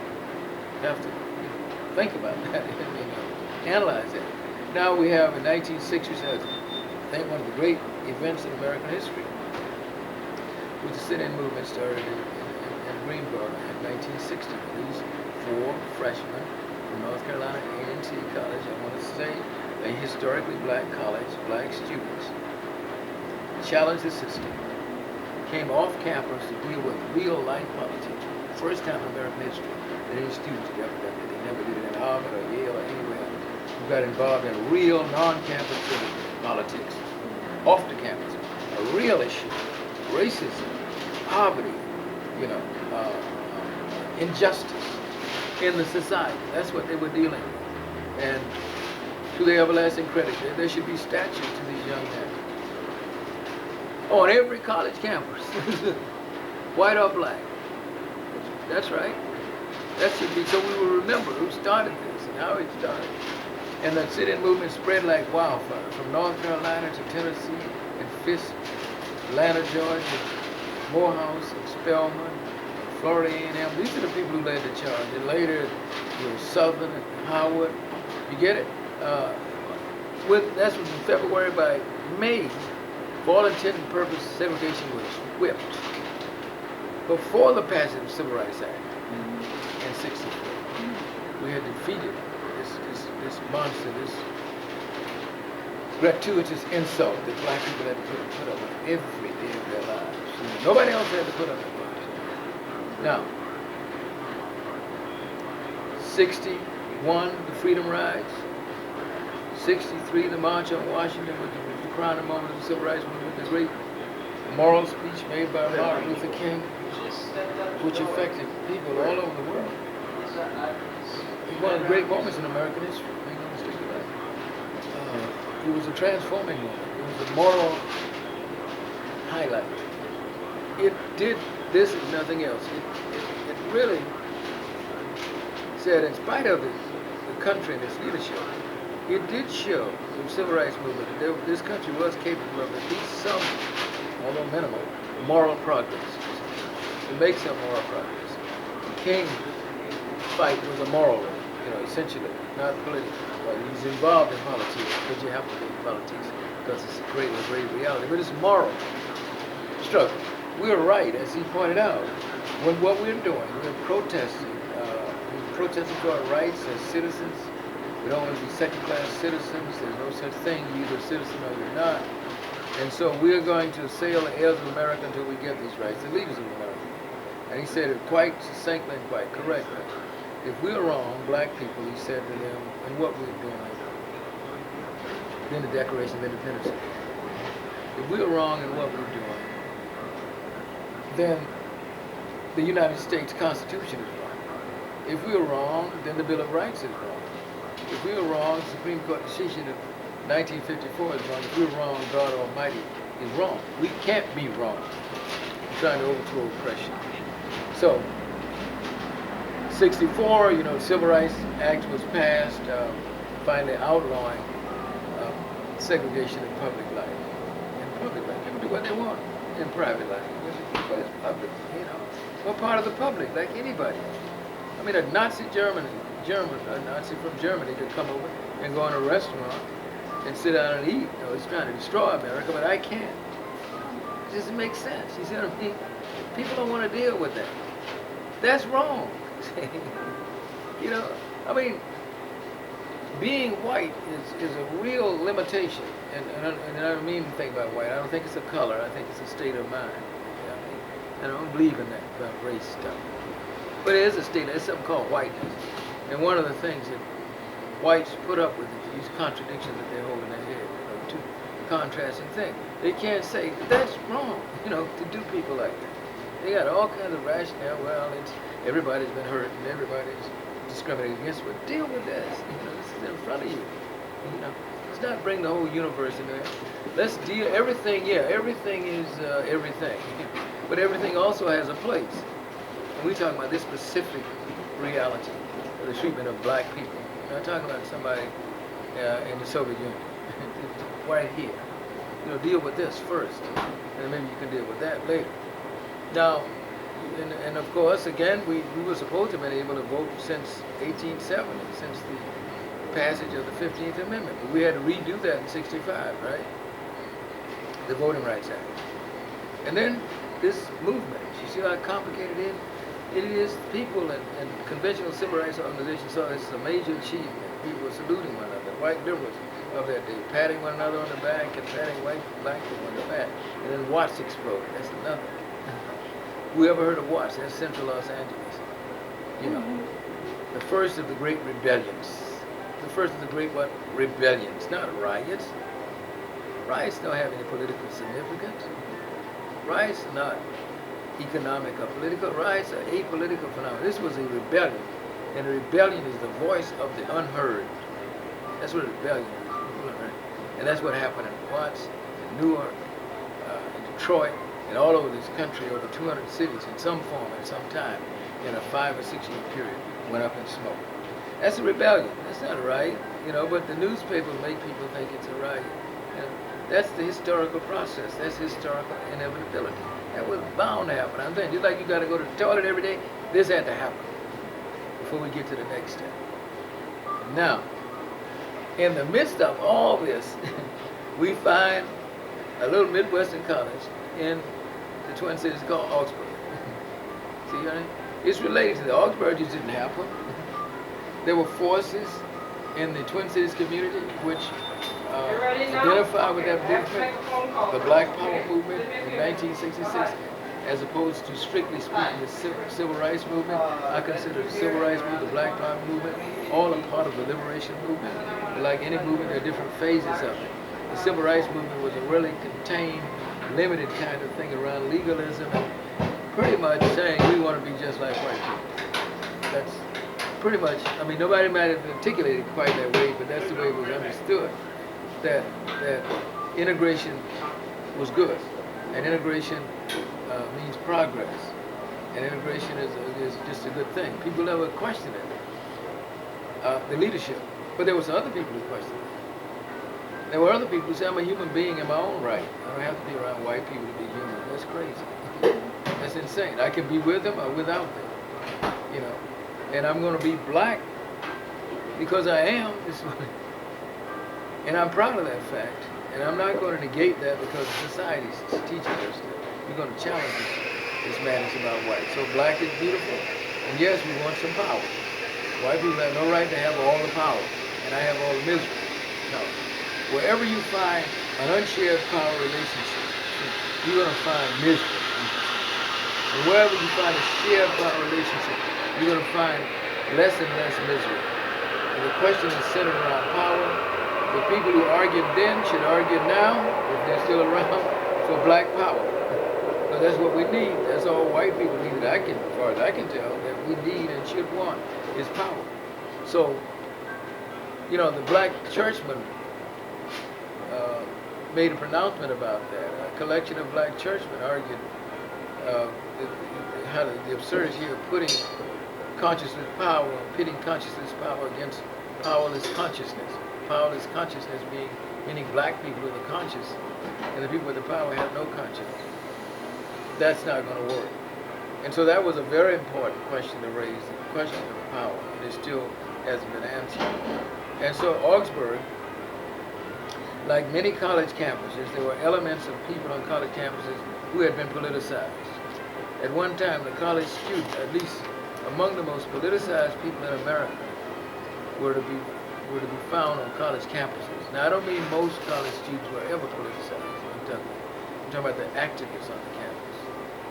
have to think about that and analyze it. Now we have in 1960s, I think one of the great events in American history. which the sit-in movement started in Greenboro in 1960. These 4 freshmen from North Carolina A&T College, I want to say a historically black college, black students, challenged the system, came off campus to deal with real life politics. First time in American history that any students have ever done it. They never did it in Harvard or Yale or anywhere else. Who got involved in real non-campus politics, off the campus, a real issue, racism, poverty, injustice in the society. That's what they were dealing with. And to their everlasting credit, there should be statues to these young men on every college campus, white or black. That's right. That should be, so we will remember who started this and how it started. And the sit-in movement spread like wildfire from North Carolina to Tennessee and Fisk, Atlanta, Georgia, Morehouse, and Spelman, Florida A&M. These are the people who led the charge. And later, Southern and Howard. You get it? That's in February. By May, for all intent and purpose, segregation was whipped. Before the passage of the Civil Rights Act in '64, we had defeated this monster, this gratuitous insult that black people had to put up with every day of their lives. Nobody else had to put up with it. Now, '61, the Freedom Rides. '63, the March on Washington, was the crowning moment of the Civil Rights Movement, the great moral speech made by Martin Luther King, which affected people all over the world. It's one of the great moments in American history. Make no mistake about it. It was a transforming moment. It was a moral highlight. It did this and nothing else. It really said, in spite of the country and its leadership, it did show the Civil Rights Movement that this country was capable of at least some, although minimal, moral progress. To make some moral progress. The King fight was a moral one, essentially, not political. Well, he's involved in politics, but you have to be in politics because it's a great reality. But it's a moral struggle. We're right, as he pointed out, when what we're doing, we're protesting. We're protesting for our rights as citizens. We don't want to be second-class citizens. There's no such thing. You're either a citizen or you're not. And so we're going to sail the airs of America until we get these rights, the leaders of America. And he said it quite succinctly and quite correctly. If we're wrong, black people, he said to them, in what we're doing, in the Declaration of Independence, if we're wrong in what we're doing, then the United States Constitution is wrong. If we're wrong, then the Bill of Rights is wrong. If we're wrong, the Supreme Court decision of 1954 is wrong. If we're wrong, God Almighty is wrong. We can't be wrong. We're trying to overthrow oppression. So, '64, the Civil Rights Act was passed, finally outlawing segregation in public life. In public life, people do what they want. In private life, but it's public, We're part of the public, like anybody. I mean, a Nazi from Germany could come over and go in a restaurant and sit down and eat. He's trying to destroy America, but I can't. It doesn't make sense. You see what I mean? People don't want to deal with that. That's wrong. I mean, being white is a real limitation. And I don't mean to think about white. I don't think it's a color. I think it's a state of mind. I don't believe in that race stuff. But it is a state. There's something called whiteness. And one of the things that whites put up with is these contradictions that they hold in their head. Two contrasting things. They can't say that's wrong. To do people like that. They got all kinds of rationale. Well, everybody's been hurt and everybody's discriminated against. But deal with this. This is in front of you. Let's not bring the whole universe in there. Let's deal everything. Yeah, everything is everything. But everything also has a place. And we're talking about this specific reality of the treatment of black people. We're not talking about somebody in the Soviet Union. Right here. Deal with this first. And maybe you can deal with that later. Now, and of course, again, we were supposed to have been able to vote since 1870, since the passage of the 15th Amendment. But we had to redo that in '65, right? The Voting Rights Act. And then this movement. You see how complicated it is? It is. People and conventional civil rights organizations saw this as a major achievement. People were saluting one another. White liberals of that day, patting one another on the back and patting black people on the back. And then Watts exploded. That's another. Who ever heard of Watts? That's Central Los Angeles. You know, the first of the great rebellions. The first of the great what? Rebellions, not riots. Riots don't have any political significance. Riots are not economic or political. Riots are apolitical phenomenon. This was a rebellion. And a rebellion is the voice of the unheard. That's what a rebellion is. And that's what happened in Watts, in Newark, in Detroit, and all over this country, over 200 cities in some form at some time, in a 5 or 6 year period, went up in smoke. That's a rebellion. That's not a riot, you know, but the newspapers make people think it's a riot. And that's the historical process. That's historical inevitability. That was bound to happen. I'm saying, just like you got to go to the toilet every day, this had to happen before we get to the next step. Now, in the midst of all this, we find a little Midwestern college in the Twin Cities called Augsburg. See, honey? It's related to the Augsburg just didn't happen. There were forces in the Twin Cities community which identified with that movement, the Black Power movement in 1966, as opposed to strictly speaking the civil rights movement. I consider the civil rights movement, the Black Power movement, all a part of the liberation movement. But like any movement, there are different phases of it. The civil rights movement was a really contained, limited kind of thing around legalism, and pretty much saying we want to be just like white people. That's pretty much, I mean, nobody might have articulated it quite that way, but that's the way it was understood, that integration was good, and integration means progress, and integration is just a good thing. People never questioned it, the leadership, but there was other people who questioned it. There were other people who said, I'm a human being in my own right. I don't have to be around white people to be human. That's crazy. That's insane. I can be with them or without them, you know. And I'm going to be black because I am. And I'm proud of that fact. And I'm not going to negate that because society's teaching us that. We're going to challenge this madness about white. So black is beautiful. And yes, we want some power. White people have no right to have all the power. And I have all the misery. No. Wherever you find an unshared power relationship, you're going to find misery. And wherever you find a shared power relationship, you're going to find less and less misery. And the question is centered around power. The people who argued then should argue now, if they're still around, for black power. So that's what we need. That's all white people need, as far as I can tell, that we need and should want is power. So, you know, the black churchmen made a pronouncement about that. A collection of black churchmen argued the absurdity of putting consciousness power, pitting consciousness power against powerless consciousness. Powerless consciousness meaning black people are the conscious, and the people with the power have no conscience. That's not going to work. And so that was a very important question to raise, the question of power, and it still hasn't been answered. And so Augsburg, like many college campuses, there were elements of people on college campuses who had been politicized. At one time, the college student, at least among the most politicized people in America, were to be found on college campuses. Now, I don't mean most college students were ever politicized. I'm talking about the activists on the campus,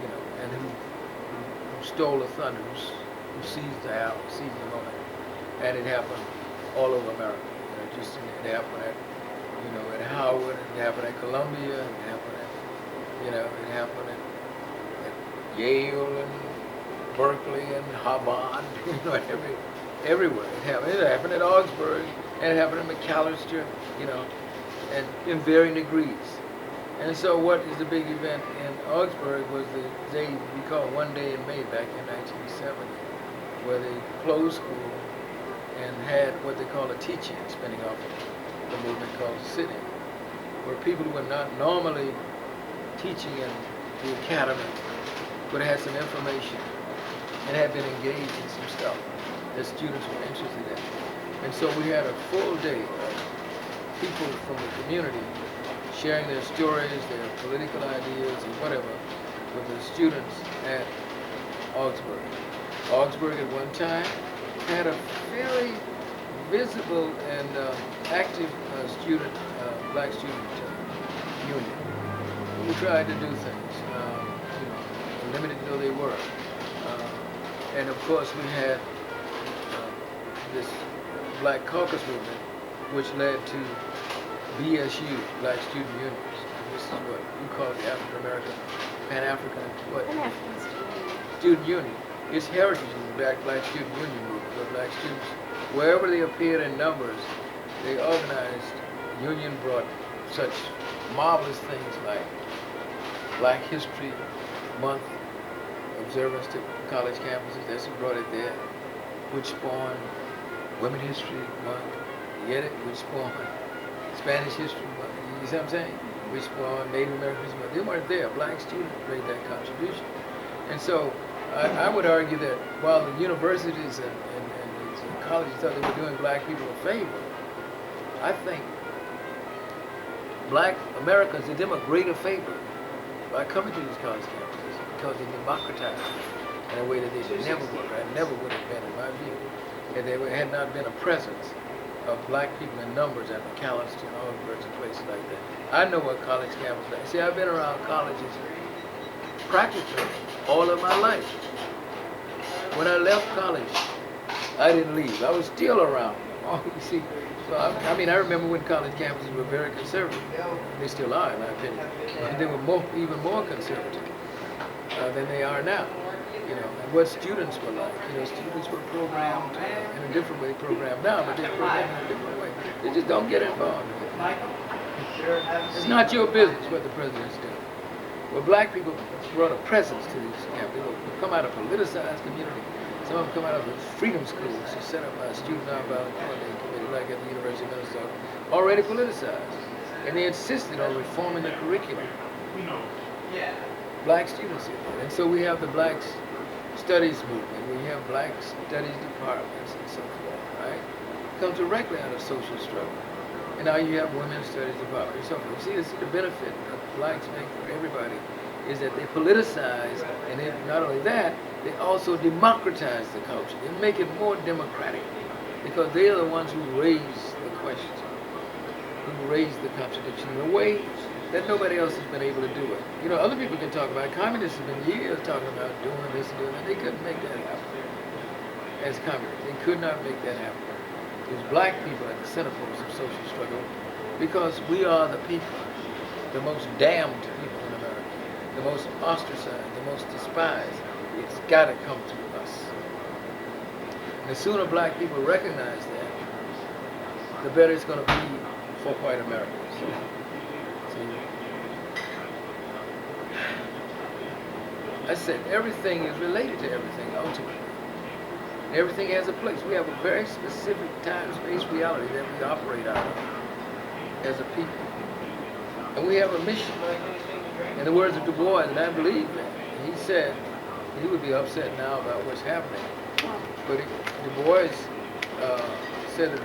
you know, and who stole the thunder, who seized the hour, seized the moment. And it happened all over America. You know, it happened at, you know, at Howard, it happened at Columbia, it happened at, you know, it happened at Yale and Berkeley and Harvard, you know, everywhere. It happened at Augsburg, and it happened at Macalester, you know, and in varying degrees. And so what is the big event in Augsburg was the day we call One Day in May back in 1970, where they closed school and had what they call a teach-in, spinning off of the movement called sit-in, where people who were not normally teaching in the academy but had some information and had been engaged in some stuff that students were interested in. And so we had a full day of people from the community sharing their stories, their political ideas, and whatever, with the students at Augsburg. Augsburg at one time had a very visible and active black student union. We tried to do things, limited though they were. And of course we had this Black Caucus movement, which led to BSU, Black Student Unions. And this is what we call the African American, Pan-African, Student Union. Its heritage is the Black Student Union movement, where black students, wherever they appeared in numbers, they organized. The union brought such marvelous things like Black History Month observance to college campuses. That's what brought it there, which spawned Women History Month. You get it? Which spawned Spanish History Month. You see what I'm saying? Which spawned Native Americans Month. They weren't there. Black students made that contribution. And so I would argue that while the universities and colleges thought they were doing black people a favor, I think black Americans did them a greater favor by coming to these college campuses because they democratized it in a way that they never would have been, in my view, if there had not been a presence of black people in numbers at Macalester and Augsburg and places like that. I know what college campuses are. See, I've been around colleges practically all of my life. When I left college, I didn't leave. I was still around. Oh, you see, so I mean, I remember when college campuses were very conservative. They still are, in my opinion. They were even more conservative than they are now. You know, and what students were like. You know, students were programmed in a different way programmed now, but they're programmed in a different way. They just don't get involved. It's not your business what the president's doing. Well, black people brought a presence to these camps. They come out of politicized community. Some of them come out of the freedom schools set up by a student nonviolent coordinating committee, like at the University of Minnesota, already politicized. And they insisted on reforming the curriculum. Black students in there. And so we have the Black Studies movement. We have Black Studies departments and so forth, right? Come directly out of social struggle. And now you have Women's Studies department and so forth. You see, the benefit that blacks make for everybody is that they politicize, and then not only that, they also democratize the culture. They make it more democratic because they are the ones who raise the questions, who raise the contradiction in a way that nobody else has been able to do it. You know, other people can talk about it. Communists have been years talking about doing this and doing that. They couldn't make that happen as communists. They could not make that happen. It was black people at the center post of social struggle because we are the people, the most damned people in America, the most ostracized, the most despised. It's got to come through us. And the sooner black people recognize that, the better it's going to be for white Americans. I said everything is related to everything ultimately. Everything has a place. We have a very specific time-space reality that we operate out of as a people. And we have a mission. In the words of Du Bois, and I believe that, he said, he would be upset now about what's happening, but Du Bois said that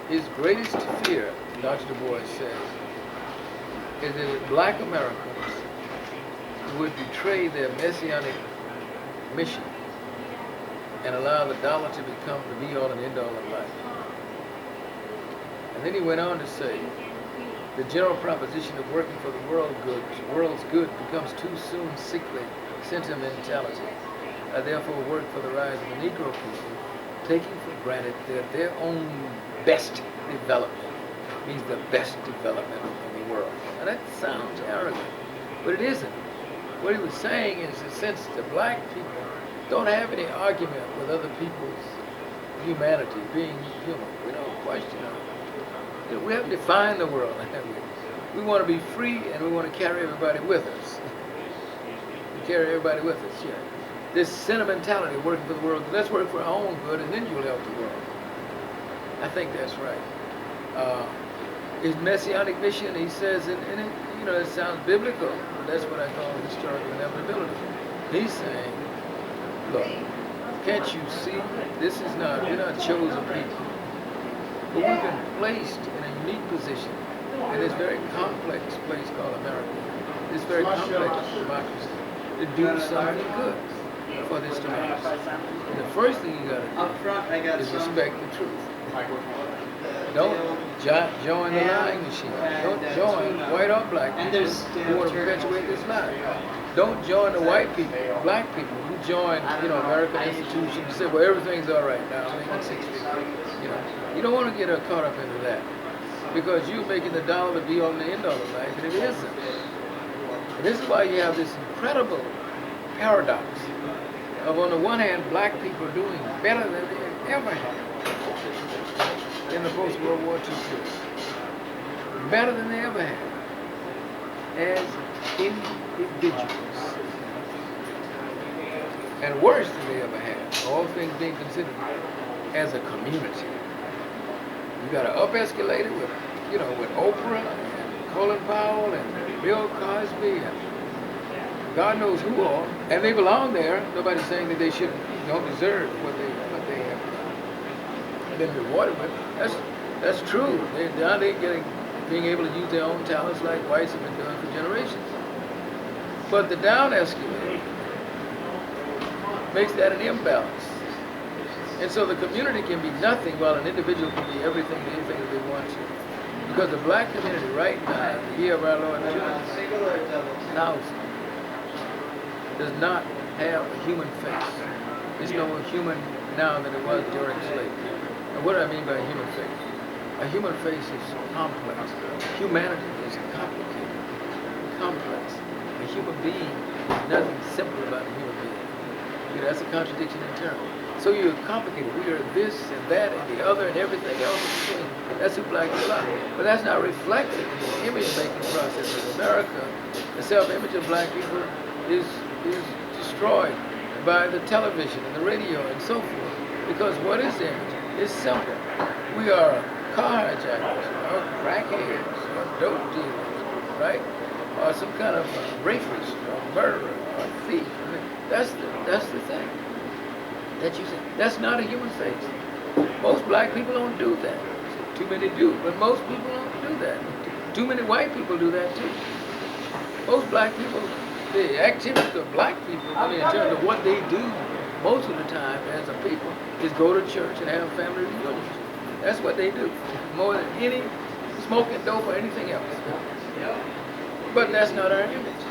his greatest fear, Dr. Du Bois says, is that black Americans would betray their messianic mission and allow the dollar to become the be-all and end-all of life. And then he went on to say, the general proposition of working for the world's good becomes too soon sickly sentimentality. I therefore work for the rise of the Negro people, taking for granted that their own best development means the best development in the world. And that sounds arrogant, but it isn't. What he was saying is that since the black people don't have any argument with other people's humanity, being human, we don't question it. You know, we haven't defined the world, have we? We want to be free and we want to carry everybody with us. We carry everybody with us, yeah. This sentimentality of working for the world, let's work for our own good and then you'll help the world. I think that's right. His messianic mission, he says, and it, you know, it sounds biblical, but that's what I call historical inevitability. He's saying, look, can't you see, we're not chosen people, but we've been placed in a unique position in this very complex place called America. this very complex democracy to do something good for this democracy. And the first thing you got to do is respect the truth. Don't join the lying machine. Don't join white or black people who want to perpetuate this lie. Don't join the white people, black people who join, American institutions and say, well, everything's all right now, I'm making 6 figures. You don't want to get caught up into that because you're making the dollar to be on the end of life, and it isn't. And this is why you have this incredible paradox of, on the one hand, black people doing better than they ever have in the post-World War II period. Better than they ever have as individuals. And worse than they ever have, all things being considered, as a community. You got to up-escalate it with, with Oprah and Colin Powell and Bill Cosby and God knows who all, and they belong there. Nobody's saying that they don't deserve what they have been rewarded with. That's true. Now they're being able to use their own talents like whites have been doing for generations. But the down escalator makes that an imbalance. And so the community can be nothing while an individual can be everything and anything that they want to. Because the black community right now, the year of our Lord Jesus, does not have a human face. There's no human now than it was during slavery. And what do I mean by a human face? A human face is complex. Humanity is complicated, complex. A human being, nothing simple about a human being. That's a contradiction in terms. So you're complicated. We are this and that and the other and everything else in between. That's who black people are. But that's not reflected in the image-making process of America. The self-image of black people is destroyed by the television and the radio and so forth. Because what is the image? It's simple. We are car hijackers, or crackheads, or dope dealers, right? Or some kind of rapist, or murderer, or thief. I mean, that's the thing that you say. That's not a human face. Most black people don't do that. Too many do, but most people don't do that. Too many white people do that too. Most black people, the activities of black people, in terms of what they do most of the time as a people, is go to church and have family reunions. That's what they do, more than any smoking dope or anything else. But that's not our image,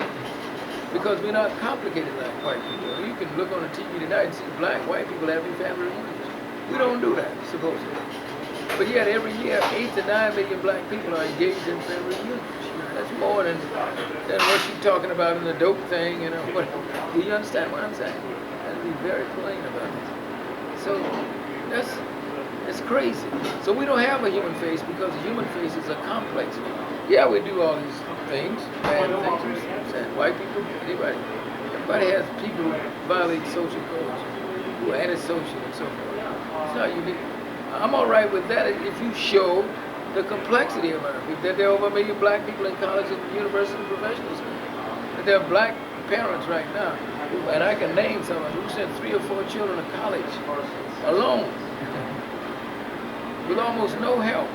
because we're not complicated like white people. You can look on the TV tonight and see black, white people having family reunions. We don't do that, supposedly. But yet every year, 8 to 9 million black people are engaged in family reunions. That's more than what you're talking about in the dope thing, What, do you understand what I'm saying? I'd be very plain about it. So it's crazy. So we don't have a human face because the human face is a complex thing. Yeah, we do all these things, bad things. White people, anybody. Everybody has people who violate social codes, who are antisocial and so forth. It's not unique. I'm all right with that if you show the complexity of our people, that there are over 1 million black people in college and university and professional schools. That there are black parents right now, and I can name some of them, who sent 3 or 4 children to college alone, with almost no help.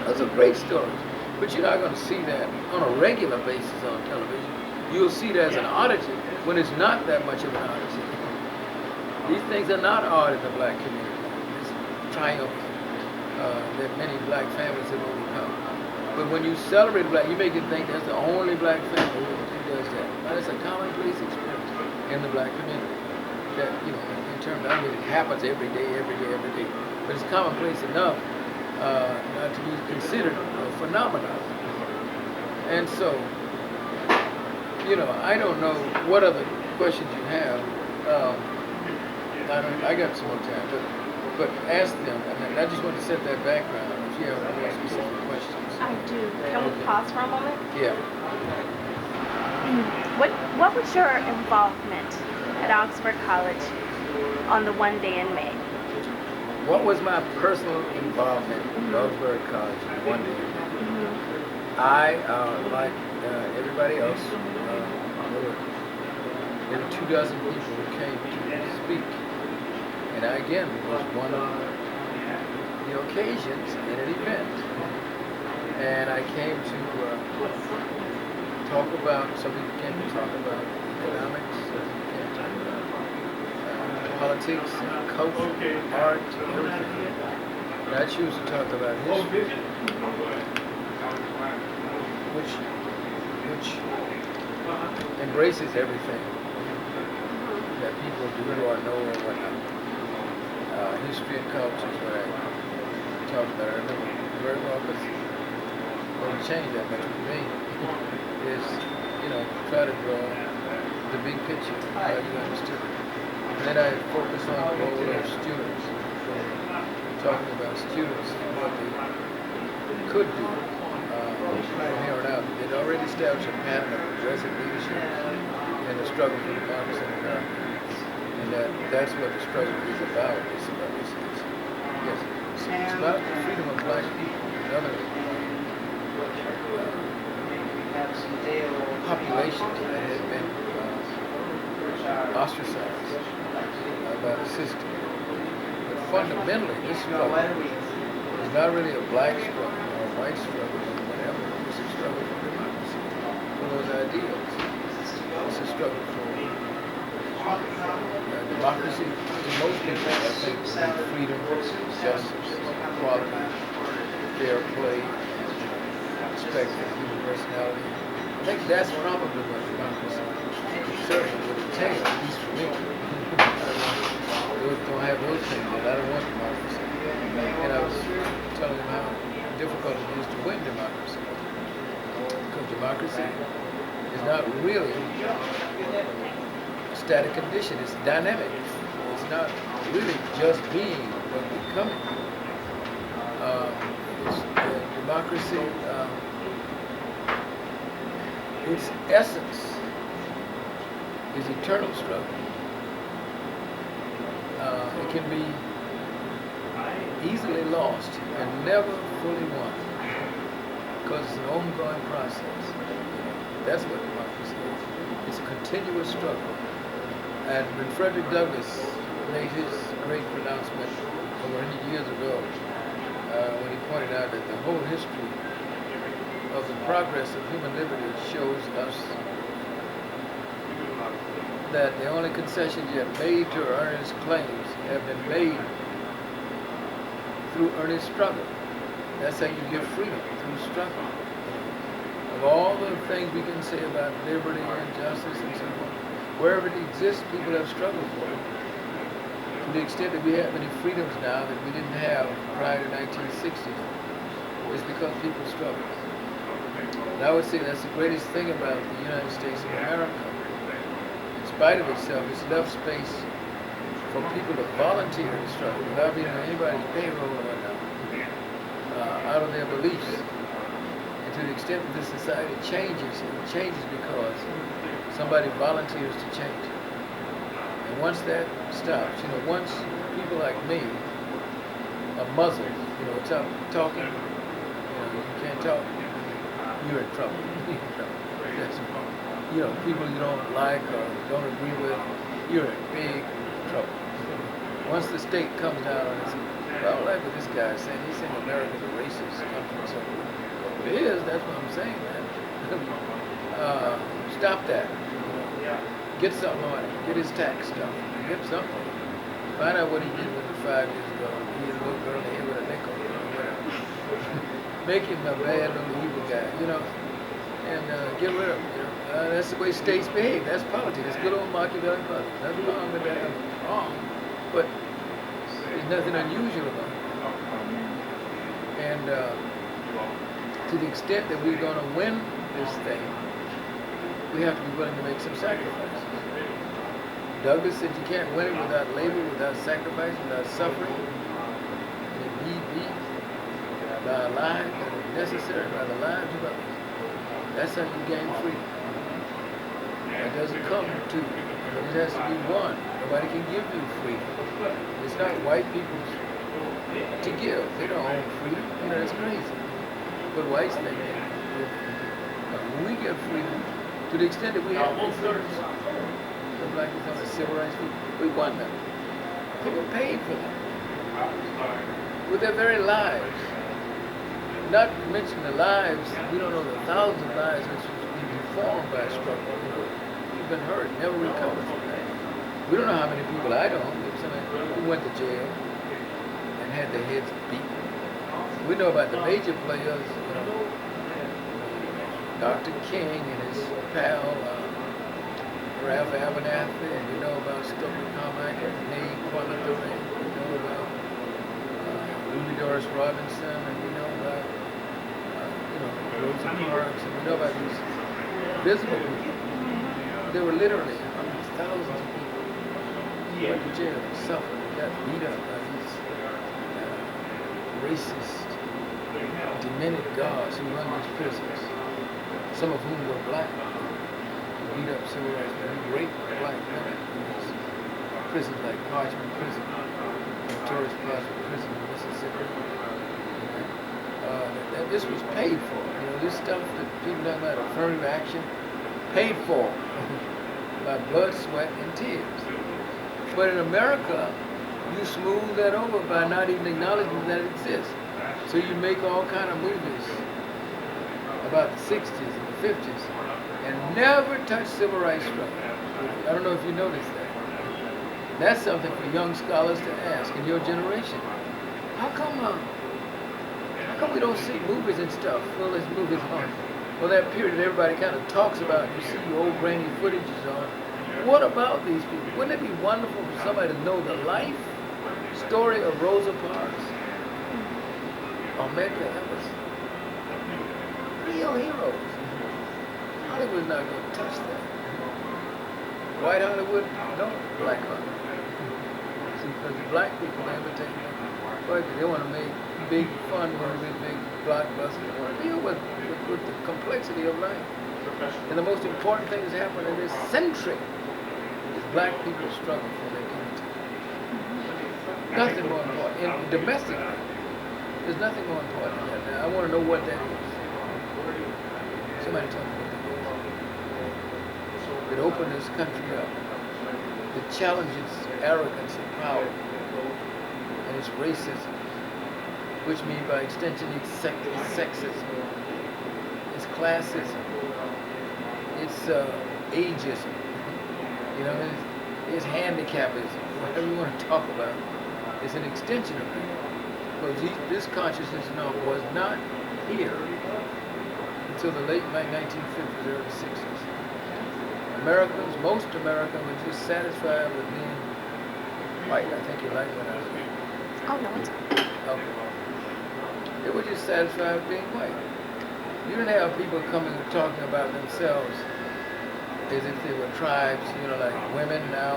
Those are great stories, but you're not going to see that on a regular basis on television. You'll see it as an oddity when it's not that much of an oddity. These things are not odd in the black community. It's triumph that many black families have overcome. But when you celebrate black, you make it think that's the only black family who does that. But it's a commonplace experience in the black community. That, in terms of, it happens every day. But it's commonplace enough not to be considered a phenomenon. And so, I don't know what other questions you have. I got some more time, but ask them. And I just want to set that background. If you have more specific questions. I do. Can we pause for a moment? Yeah. What was your involvement at Augsburg College on the one day in May? What was my personal involvement at Augsburg College one day in May? Mm-hmm. I, like everybody else, there were 24 people who came to speak. And I, again, was one of the occasions in an event. And I came to talk about, some people can't talk about economics, some people can't talk about politics, culture, art, everything. And I choose to talk about history, which embraces everything that people do or know or whatnot. History and culture is what I talk about. I remember very well, because it doesn't change that much with me, is, try to draw the big picture, how you understood it. And then I focus on the role of students, talking about students, what they could do from here on out. They'd already established a pattern of progressive leadership in the struggle for democracy in America. And that's what the struggle is about. It's about it's about the freedom of black people and other populations that had been ostracized by the system. But fundamentally, this struggle is not really a black struggle or a white struggle or whatever. It's a struggle for democracy, for those ideals. It's a struggle for democracy. To most people, I think, need freedom, justice, equality, fair play, respect for human personality. I think that's probably what democracy certainly would entail, at least for me. I don't have those things, but I don't want democracy. And I was telling them how difficult it is to win democracy. Because democracy is not really a static condition, it's dynamic. It's not really just being, but becoming. Democracy, its essence is eternal struggle. It can be easily lost and never fully won because it's an ongoing process. That's what democracy is. It's a continuous struggle. And when Frederick Douglass made his great pronouncement over 100 years ago, when he pointed out that the whole history of the progress of human liberty shows us that the only concessions yet made to earnest claims have been made through earnest struggle. That's how you get freedom, through struggle. Of all the things we can say about liberty and justice and so forth, wherever it exists, people have struggled for it. To the extent that we have many freedoms now that we didn't have prior to 1960, it's because people struggled. And I would say that's the greatest thing about the United States of America. In spite of itself, it's left space for people to volunteer to struggle without being on anybody's payroll or whatnot, out of their beliefs. And to the extent that this society changes, it changes because somebody volunteers to change it. And once that stops, once people like me are muzzled, talking, you can't talk, you're in trouble. You're in trouble. That's, people you don't like or don't agree with, you're in big trouble. Once the state comes down and says, well, I don't like what this guy is saying. He's saying America's a racist country or something. Well, it is, that's what I'm saying, man. Stop that. Get something on it. Get his tax stuff. Get something. Find out what he did with it 5 years ago. He hit a little girl in the head with a nickel or whatever. Make him a bad little evil guy, and get rid of him. That's the way states behave. That's politics. That's good old Machiavellian politics. Nothing wrong with that. Nothing wrong. But there's nothing unusual about it. And to the extent that we're going to win this thing, we have to be willing to make some sacrifices. Douglas said you can't win it without labor, without sacrifice, without suffering. And if need be, by a life that is necessary, by the lives of others. That's how you gain freedom. It doesn't come to you. It has to be won. Nobody can give you freedom. It's not white people's to give. They don't own freedom. That's crazy. But whites think that. When we get freedom, to the extent that we have freedoms, the black people on the civil rights movement, we won them. People paid for them with their very lives. Not to mention the lives, we don't know the thousands of lives which was being informed by struggle. You know, you've been hurt, never recovered from that. We don't know how many people I know who went to jail and had their heads beaten. We know about the major players, you know, Dr. King and his pal Ralph Abernathy, and we know about Stokely Carmichael, Nate Qualidore, we know about Ruby Doris Robinson, and we know about Rosa Parks, and we know about these visible people. There were literally hundreds, thousands of people who went to jail and suffered and got beat up by these racist, demented guards who run these prisons, some of whom were black. Beat up civil rights men, who raped black women in these prisons like Parchment Prison, Notorious Parchment Prison in Mississippi. This was paid for. You know, this stuff that people talk about affirmative action, paid for by blood, sweat, and tears. But in America, you smooth that over by not even acknowledging that it exists. So you make all kind of movies about the 60s and the 50s and never touch civil rights struggle. I don't know if you noticed that. That's something for young scholars to ask in your generation. How come we don't see movies and stuff? Well, there's movies on. Well, that period that everybody kind of talks about, you see old grainy footages on. What about these people? Wouldn't it be wonderful for somebody to know the life story of Rosa Parks? Or Medgar Evers? Real heroes. Hollywood's not going to touch that. White Hollywood, no, black Hollywood. See, because the black people imitate them. But they want to make big fun movies, big blockbusters. They want to deal with the complexity of life. And the most important thing that's happened in this century is black people struggle for their dignity. Nothing more important. And domestically, there's nothing more important than that. Now, I want to know what that is. Somebody tell me what that is. It opened this country up. It challenges arrogance and power. And it's racism, which means by extension it's sexism, it's classism, it's ageism, you know, it's handicapism, whatever you want to talk about. It's an extension of that. Because this consciousness was not here until the late 1950s, early 60s. Americans, most Americans were just satisfied with being white. I think you like what I said. Oh, no, it's Okay. They were just satisfied with being white. You didn't have people coming and talking about themselves as if they were tribes, you know, like women now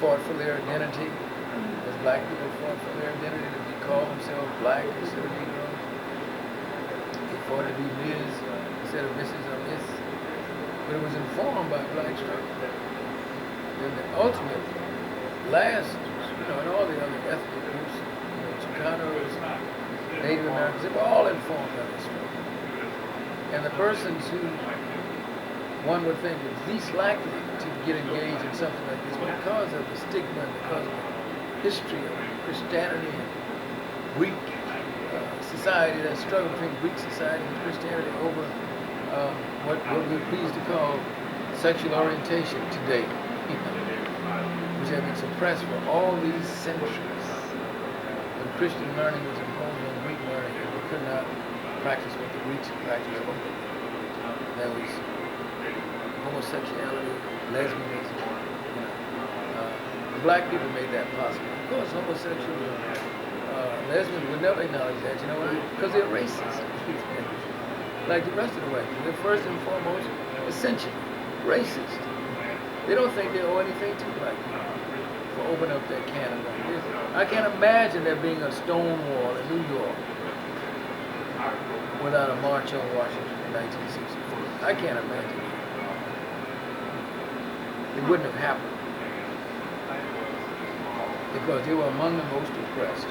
fought for their identity, as black people fought for their identity to be called themselves black instead of Negroes. They fought to be Ms. instead of Mrs. or Miss. But it was informed by black struggle. And the ultimate last, you know, and all the other ethnic groups, you know, Chicanos, Native Americans, they were all informed by this struggle. And the persons who one would think is least likely to get engaged in something like this because of the stigma and because of the history of Christianity and Greek society, that struggle between Greek society and Christianity over what we're pleased to call sexual orientation today, which have been suppressed for all these centuries. When Christian learning was imposed on Greek learning, and we could not practice what the Greeks practiced. There was homosexuality, lesbianism. You know, the black people made that possible. Of course, homosexuals, lesbians would never acknowledge that. You know why? Because they're racist. Like the rest of the white people, they're first and foremost, essentially, racist. They don't think they owe anything to black people for opening up that can of worms. I can't imagine there being a Stonewall in New York without a march on Washington in 1964. I can't imagine it. It wouldn't have happened because they were among the most oppressed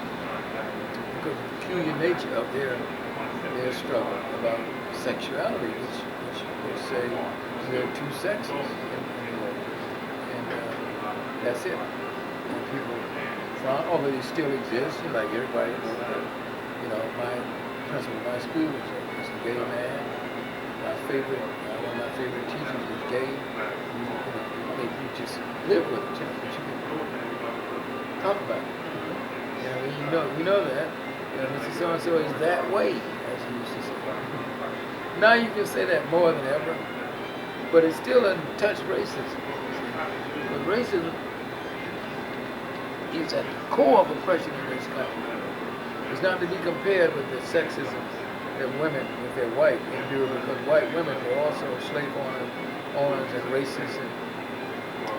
because of the peculiar nature of their struggle about sexuality, which would say there are two sexes in the world, and that's it. And people, although they still exist, like everybody knows that, you know, my principal of my school was a gay man. My favorite, one of my favorite teachers is gay. You just live with it, but you can talk about it. You know that. Mr. So-and-so is that way, as he used to say. Now you can say that more than ever, but it still doesn't touch racism. But racism is at the core of oppression in this country. It's not to be compared with the sexism that women, if they're white, endure, because white women were also slave owners and racists and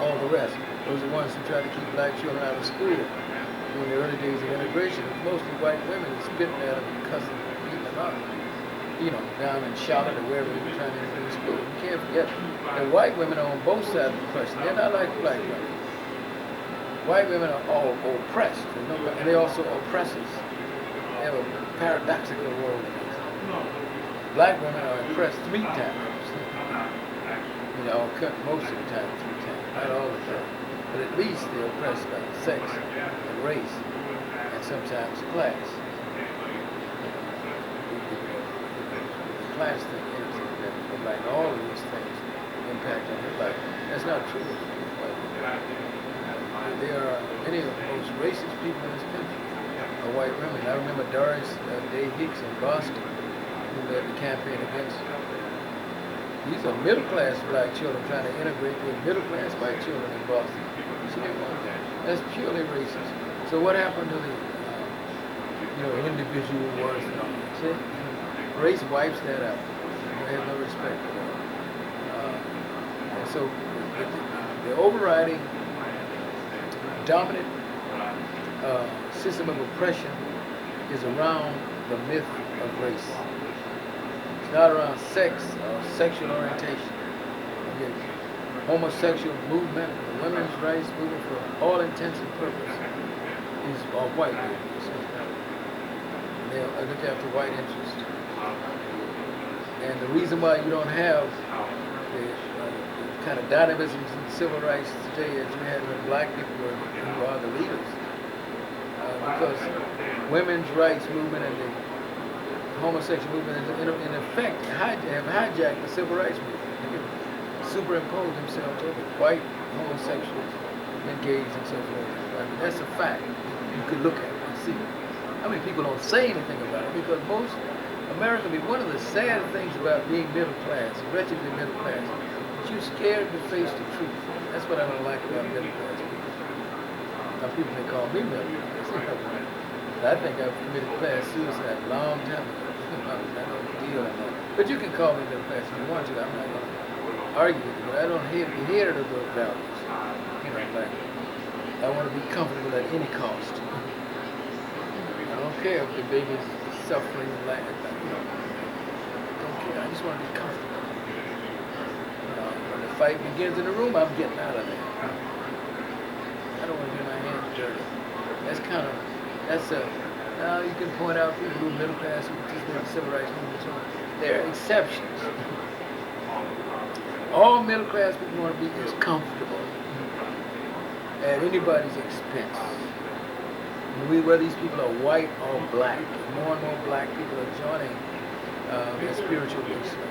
all the rest. Those are the ones who tried to keep black children out of school during the early days of integration. Mostly white women spitting at them and cussing and beating them up. Down in Charlotte or wherever they were trying to introduce school. You can't forget that white women are on both sides of the oppression. They're not like black women. White women are all oppressed, and they're also oppressors. They have a paradoxical role in this. Black women are oppressed 3 times. Most of the time 3 times, not all the time. But at least they're oppressed by sex and race, and sometimes class. The class thing is that like all of these things impact on your life. That's not true. There are many of the most racist people in this country are white women. I remember Doris Day Hicks in Boston, who led the campaign against. These are middle-class black children trying to integrate with middle-class white children in Boston. She didn't want that. That's purely racist. So what happened to the, individual words and all that? See? Race wipes that out. They have no respect for that. And so the overriding dominant system of oppression is around the myth of race. It's not around sex or sexual orientation. Okay. Homosexual movement, the women's rights movement, for all intents and purposes, is all white movements. They look after white interests. And the reason why you don't have the kind of dynamism in civil rights today as you had when black people were who are the leaders, because women's rights movement and the homosexual movement in effect have hijacked the civil rights movement. Superimposed themselves over white homosexuals engaged and so forth. I mean, that's a fact you could look at and see. I mean, people don't say anything about it because most America, one of the sad things about being middle class, wretchedly middle class, is you're scared to face the truth. That's what I don't like about middle class people. Now, people may call me middle class. But I think I've committed class suicide a long time ago. I don't deal in that. But you can call me middle class if you want to. I'm not going to argue with you, but I don't adhere to those values. Like, I want to be comfortable at any cost. I don't care if the baby's suffering and I don't care. I just want to be comfortable. When the fight begins in the room, I'm getting out of there. I don't want to get my hands dirty. Now you can point out people who are middle class who participate in civil rights movement and so on. There are exceptions. All middle class people want to be as comfortable at anybody's expense. Whether these people are white or black, more and more black people are joining the spiritual Islam.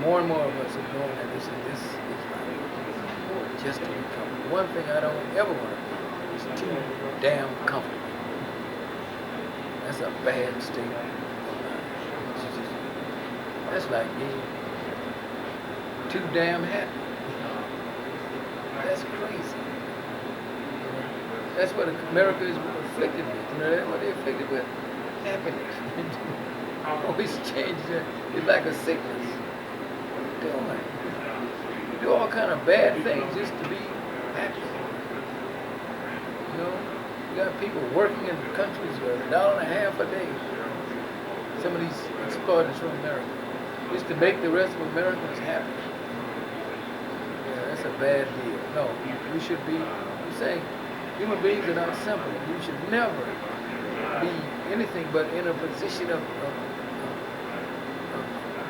More and more of us are going at this, and this is right. Just to be comfortable. One thing I don't ever want to be is too damn comfortable. That's a bad state of mind. That's like being too damn happy. That's crazy. That's what America is afflicted with. That's what they're afflicted with. Happiness. Always change it. It's like a sickness. What are you doing? You do all kind of bad things just to be happy. You got people working in countries for $1.50 a day. Some of these exploiters from America. Just to make the rest of Americans happy. That's a bad deal. No, we should be, I'm saying, human beings are not simple. You should never be anything but in a position of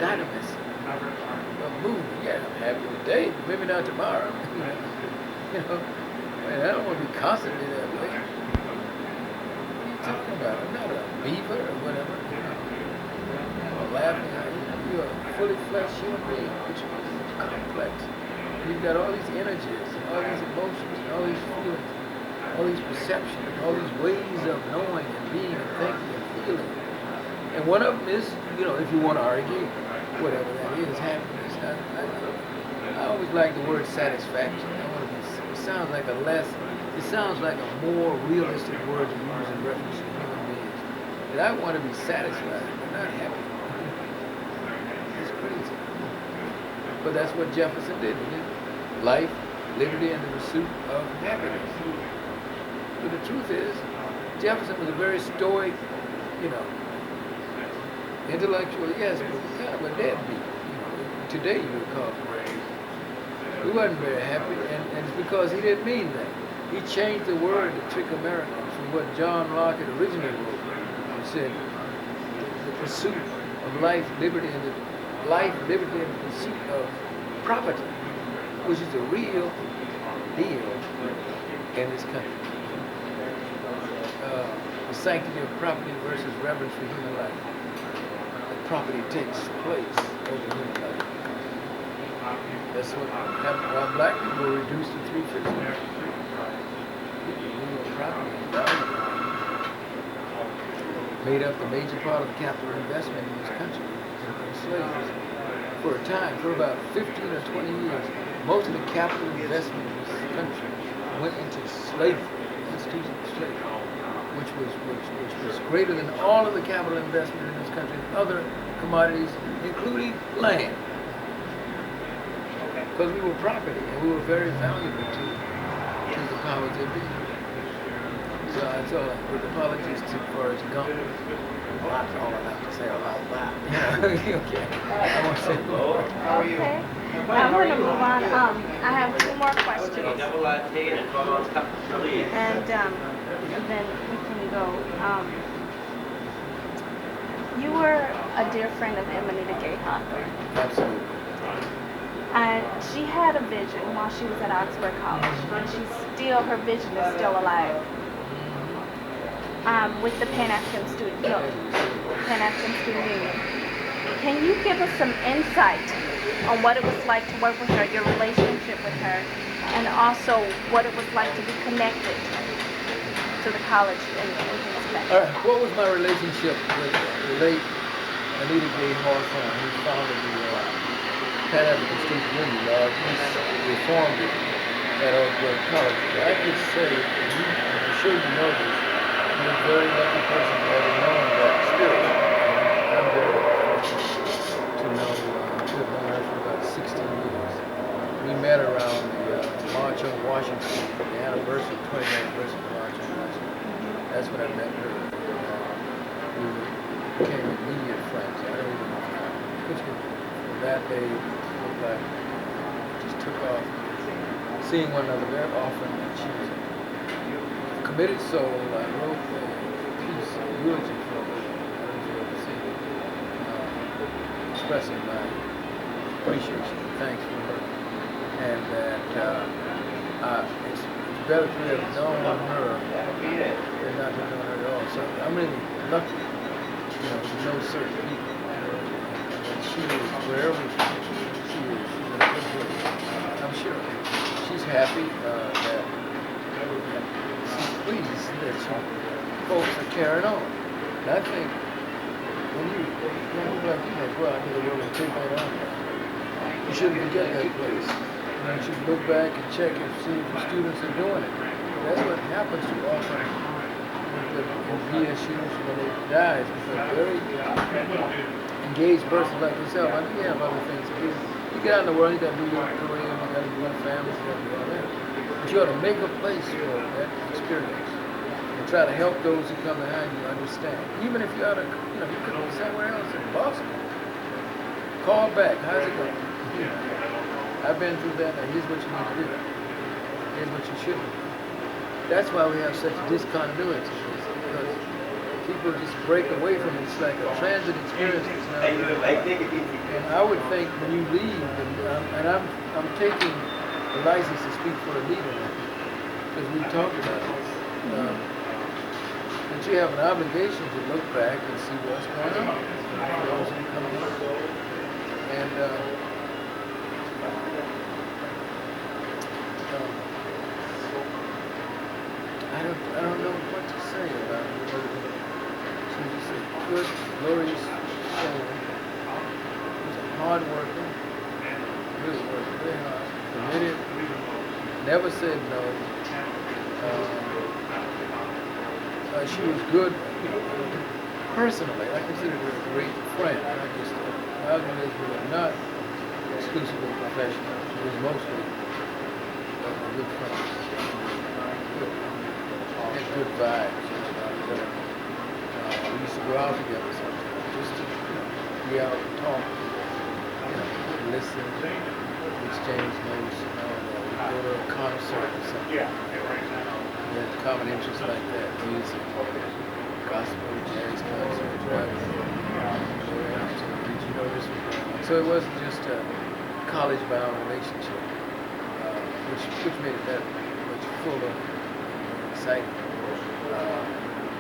dynamism, of movement. Yeah, I'm happy today, but maybe not tomorrow. I don't want to be constantly that way. What are you talking about? I'm not a beaver or whatever. I'm laughing at you. You're fully fleshed human being, which is complex. You've got all these energies, and all these emotions, and all these feelings, all these perceptions, all these ways of knowing and being and thinking and feeling. And one of them is, if you want to argue, whatever that is, happiness. I always like the word satisfaction. It sounds like a more realistic word to use in reference to human beings. And I want to be satisfied, but not happy. It's crazy. But that's what Jefferson did, didn't he? Life, liberty, and the pursuit of happiness. But the truth is, Jefferson was a very stoic, intellectual, yes, but kind of a deadbeat. Today you would call him. He wasn't very happy, and it's because he didn't mean that. He changed the word to trick Americans from what John Locke had originally wrote. He said, the pursuit of life, liberty, and the pursuit of property, which is the real deal in this country. The sanctity of property versus reverence for human life. That property takes place over human life. That's what happened while black people were reduced to 3/5. Property and value made up the major part of the capital investment in this country in slaves. For a time, for about 15 or 20 years, most of the capital investment in this country went into slavery, institutional slavery, which was greater than all of the capital investment in this country in other commodities, including land. Because we were property and we were very valuable to the powers that be. So that's all. With apologies to Forrest Gump. Well, that's all I have to say about that. Yeah, okay. I won't say more. Okay. I'm going to move on. I have 2 more questions. And then we can go. You were a dear friend of Emanita Gay Hawthorne. Absolutely. And she had a vision while she was at Augsburg College, and her vision is still alive. With the Pan-African Student Union. Can you give us some insight on what it was like to work with her, your relationship with her, and also what it was like to be connected to the college in his background? What was my relationship with the late Anita Gay Hawthorne, who founded the Pan-African Student Union? He reformed it at Augsburg College. I could say, I'm sure you know this, I'm a very lucky person to have known that spirit. I'm very fortunate to have known her for about 16 years. We met around the March on Washington, the anniversary, 20th anniversary of March on Washington. That's when I met her. We became immediate friends. I don't even know how. From that day, I just took off, seeing one another very often, and she was a committed soul. I wrote a piece, a eulogy for her, I don't know if you ever seen it, expressing my appreciation and thanks for her. And that it's better to have known her than not to have known her at all. So I'm really lucky, to know certain people. And she is, wherever she is, she's in a good place. I'm sure. She's happy that she's pleased that folks are carrying on. And I think when you like you think, well, I need to work and take that on. You shouldn't forget that place. You should look back and check and see if the students are doing it. That's what happens too often with the PSUs when they die. It's a very engaged person like yourself. I think you have other things to do. You get out in the world, you got to do your career, you got to do your family, you got to do all that. But you ought to make a place for that experience and try to help those who come behind you understand. Even if you ought to, you could be somewhere else in Boston. Call back. How's it going? I've been through that, and here's what you need to do. Here's what you should do. That's why we have such discontinuity, because people just break away from it. It's like a transit experience. And I would think when you leave, and I'm taking the license to speak for a leader now, because we talked about this, that you have an obligation to look back and see what's going on. And I don't know what to say about her. She was a good, glorious soul. She was a hard worker, really worked very hard, committed, never said no. She was good, personally. I considered her a great friend. I just, algorithm were not exclusively professional. She was mostly a good friend. Had good vibes. We used to go out together sometimes, just to be out and talk, listen, exchange notes, go to a concert or something. We had common interests like that, music, gospel, jazz concert, so it wasn't just a college-bound relationship, which made it that much fuller and exciting.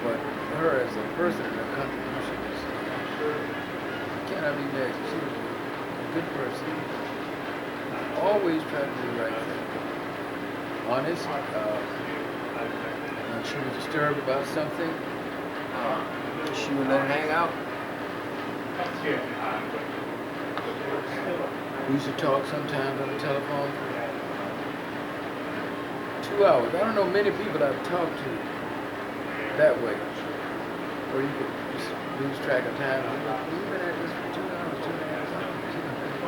But her as a person and her contributions cannot be measured. She was a good person. Always tried to do the right thing. Honest. When she was disturbed about something, she would let it hang out. We used to talk sometimes on the telephone for 2 hours. I don't know many people I've talked to that way, where you could just lose track of time. We've been at this for 2 hours, 2.5 hours.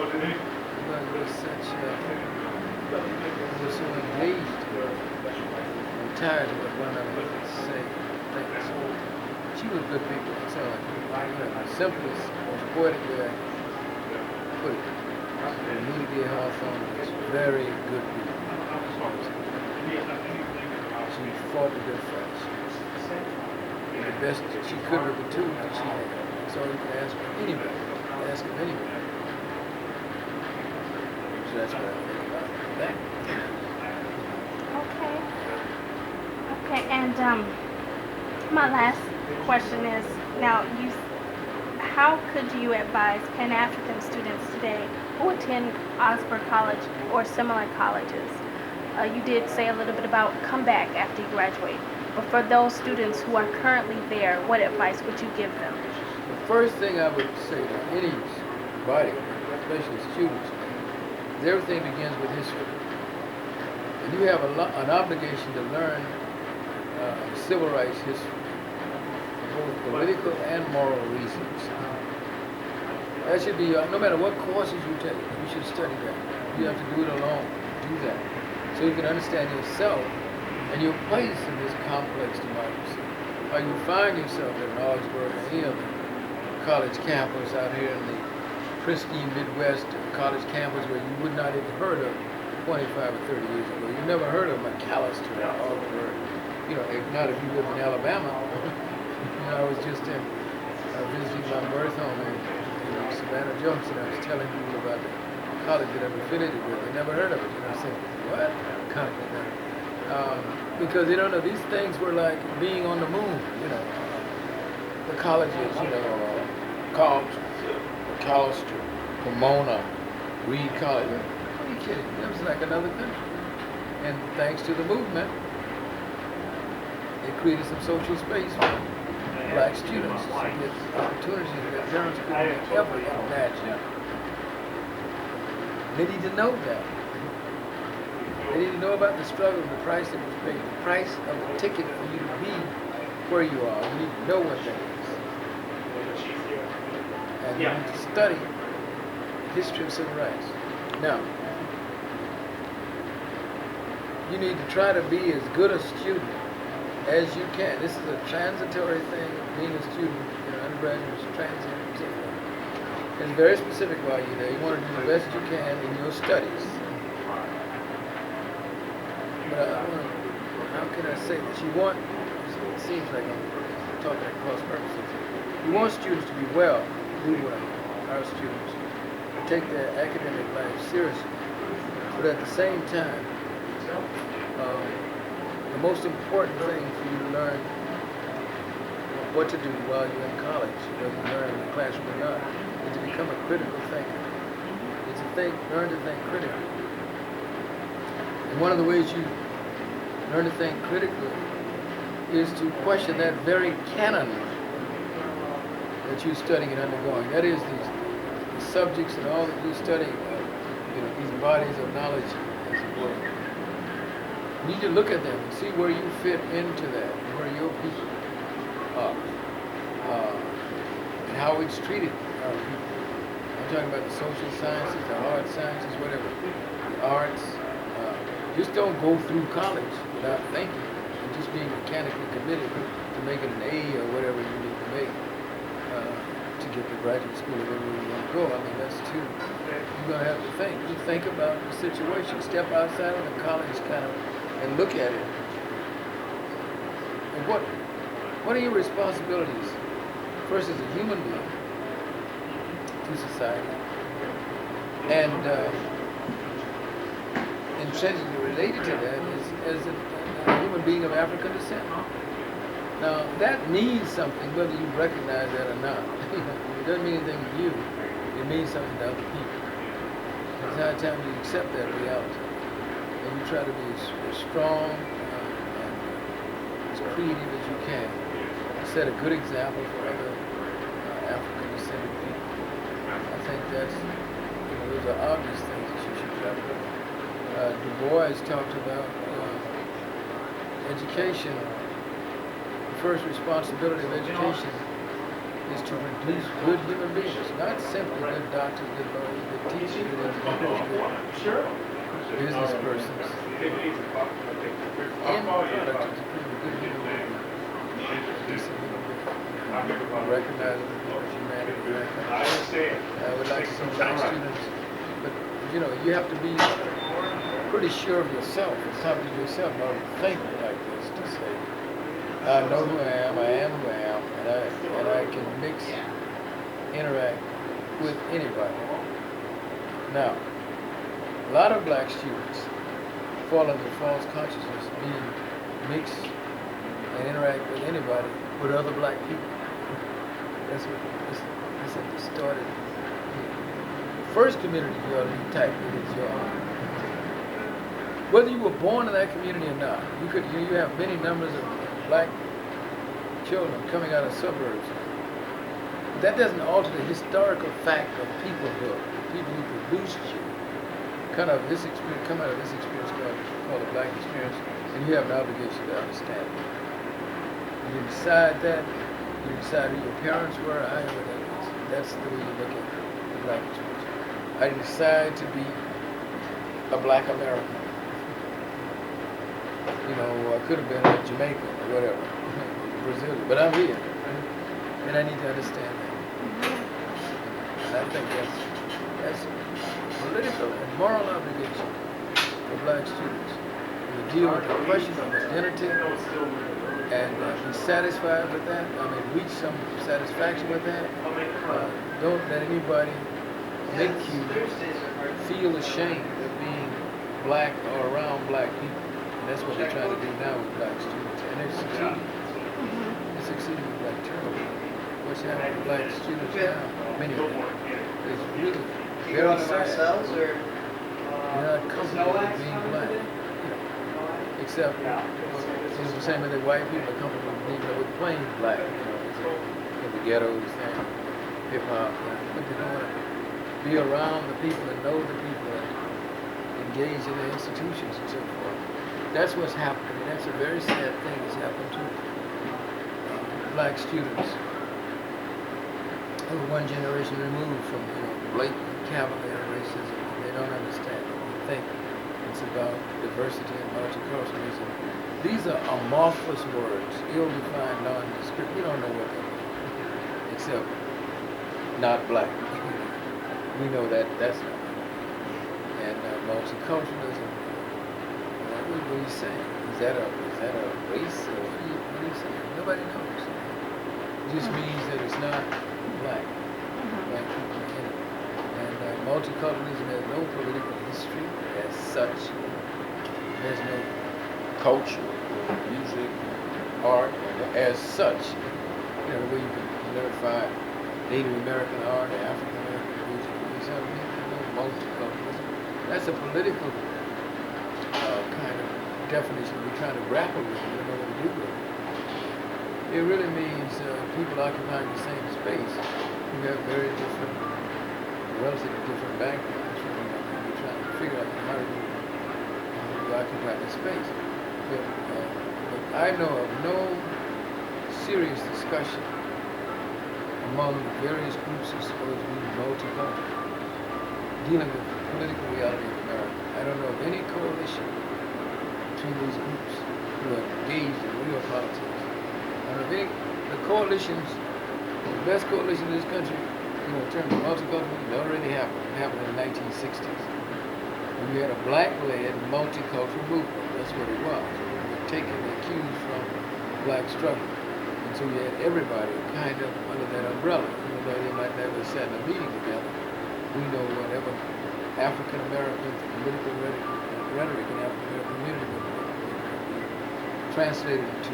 It was such, we were so engaged and tired of what one another would say things. She was good people. So, the simplest, most poetic way I can put it. Immediately Hawthorne was very good people. She fought a good fight. The best she could with the tools that she had. That's all you can ask of anybody. Ask of anybody. So that's what I think about that. Okay, and my last question is, now how could you advise Pan-African students today who attend Augsburg College or similar colleges? You did say a little bit about come back after you graduate. But for those students who are currently there, what advice would you give them? The first thing I would say to anybody, especially students, is everything begins with history. And you have an obligation to learn civil rights history for both political and moral reasons. That should be, no matter what courses you take, you should study that. You have to do it alone. Do that. So you can understand yourself and your place in this complex democracy. How you find yourself in Augsburg or any other college campus out here in the pristine Midwest, college campus where you would not have heard of 25 or 30 years ago. You never heard of Macalester or Augsburg. If not if you live in Alabama. I was just visiting my birth home in Savannah, Georgia, and I was telling people about the college that I'm affiliated with. They never heard of it. I said, what? College? Because they don't know, these things were like being on the moon, the colleges, Macalester, Pomona, Reed College. What are you kidding? It was like another country. And thanks to the movement, it created some social space for black students to get opportunities that parents couldn't ever imagine. They need to know that. They need to know about the struggle, the price that was paid, the price of the ticket for you to be where you are. You need to know what that is. And you need to study the history of civil rights. Now, you need to try to be as good a student as you can. This is a transitory thing. Being a student, undergraduate is transient. It's very specific while you're there. You want to do the best you can in your studies. But how can I say this? It seems like I'm talking at cross purposes. You want students to be well, do well, our students, take their academic life seriously. But at the same time, the most important thing for you to learn what to do while you're in college, whether you learn in the classroom or not, is to become a critical thinker. learn to think critically. And one of the ways you learn to think critically is to question that very canon that you're studying and undergoing. That is, the subjects and all that you're studying, these bodies of knowledge, as it were. You need to look at them and see where you fit into that, where your people are, and how it's treated our people. I'm talking about the social sciences, the hard sciences, whatever, the arts. Just don't go through college without thinking and just being mechanically committed to making an A or whatever you need to make to get to graduate school or wherever you want to go. I mean, that's too, you're going to have to think. You think about the situation, step outside of the college kind of, and look at it. And what are your responsibilities, first as a human being to society, and intrinsically related to that is as a human being of African descent. Now, that means something whether you recognize that or not. It doesn't mean anything to you. It means something to other people. It's high time you accept that reality. And you try to be as strong and as creative as you can. Set a good example for other African descended people. I think that's, those are obvious things that you should try to do. Du Bois talked about education. The first responsibility of education is to produce good human beings, not simply good doctors, good lawyers, good teachers, good engineers, good business persons. End product is a pretty good human being, a decent human being, recognizing people's humanity. I would like to see black students, but you have to be pretty sure of yourself and confident in yourself in order to think like this, to say, I know who I am who I am, and I can interact with anybody. Now, a lot of black students fall into false consciousness, being mixed and interact with anybody, with other black people. That's a distorted. First community you ought to be tight with is your own. Whether you were born in that community or not, you have many numbers of black children coming out of suburbs. That doesn't alter the historical fact of peoplehood. People who produced you come out of this experience called the black experience, and you have an obligation to understand it. You didn't decide that. You didn't decide who your parents were, or however that is. That's the way you look at the black experience. I didn't decide to be a black American. I could have been a Jamaican or whatever, Brazilian, but I'm here, and I need to understand that. And I think that's political and moral obligation for black students to deal with the question of identity and be satisfied with that. Reach some satisfaction with that. Don't let anybody make you feel ashamed of being black or around black people. That's what they're trying to do now with black students, and they're succeeding. They're succeeding with black children. What's happening with black students now, many of them, is really very sad. They're not comfortable with being black, except it's the same as the white people are comfortable with playing black, in the ghettos and hip hop, but they don't want to be around the people and know the people and engage in the institutions and so forth. That's what's happening, and that's a very sad thing that's happened to black students who are one generation removed from blatant cavalier racism. They don't understand it. They think it's about diversity and multiculturalism. These are amorphous words, ill-defined, nondescript. We don't know what they mean, except not black. We know that's not. And multiculturalism. What are you saying? Is that a race, or what are you saying? Nobody knows. It just means that it's not black people in it. And multiculturalism has no political history as such. There's no culture, music, art as such. The way you can never find Native American art or African American music. multiculturalism. That's a political kind of definition we're trying to grapple with. We don't know what to do with it. It really means people occupying the same space who have very different, relatively different backgrounds from one another. We're trying to figure out how do you occupy the space. But I know of no serious discussion among the various groups of supposed to be multicultural dealing with the political reality of America. I don't know of any coalition between these groups who are engaged in real politics. I don't know of any, the coalitions, the best coalition in this country, in terms of multiculturalism, it already happened. It happened in the 1960s. When you had a black-led multicultural movement, that's what it was. You were taking the cues from black struggle. And so you had everybody kind of under that umbrella, even though they might never have sat in a meeting together. We know whatever African American political rhetoric in African American community would be translated to